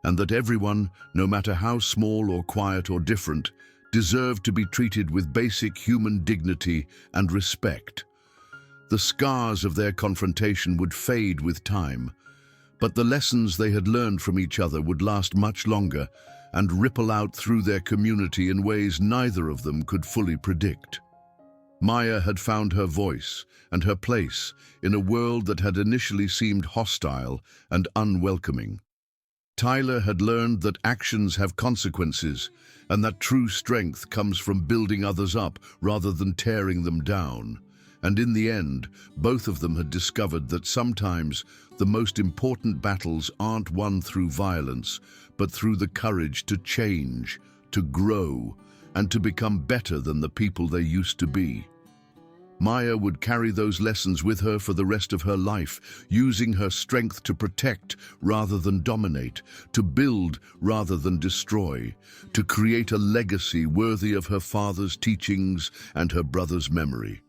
and that everyone, no matter how small or quiet or different, deserved to be treated with basic human dignity and respect. The scars of their confrontation would fade with time, but the lessons they had learned from each other would last much longer and ripple out through their community in ways neither of them could fully predict. Maya had found her voice and her place in a world that had initially seemed hostile and unwelcoming. Tyler had learned that actions have consequences and that true strength comes from building others up rather than tearing them down. And in the end, both of them had discovered that sometimes the most important battles aren't won through violence, but through the courage to change, to grow, and to become better than the people they used to be. Maya would carry those lessons with her for the rest of her life, using her strength to protect rather than dominate, to build rather than destroy, to create a legacy worthy of her father's teachings and her brother's memory.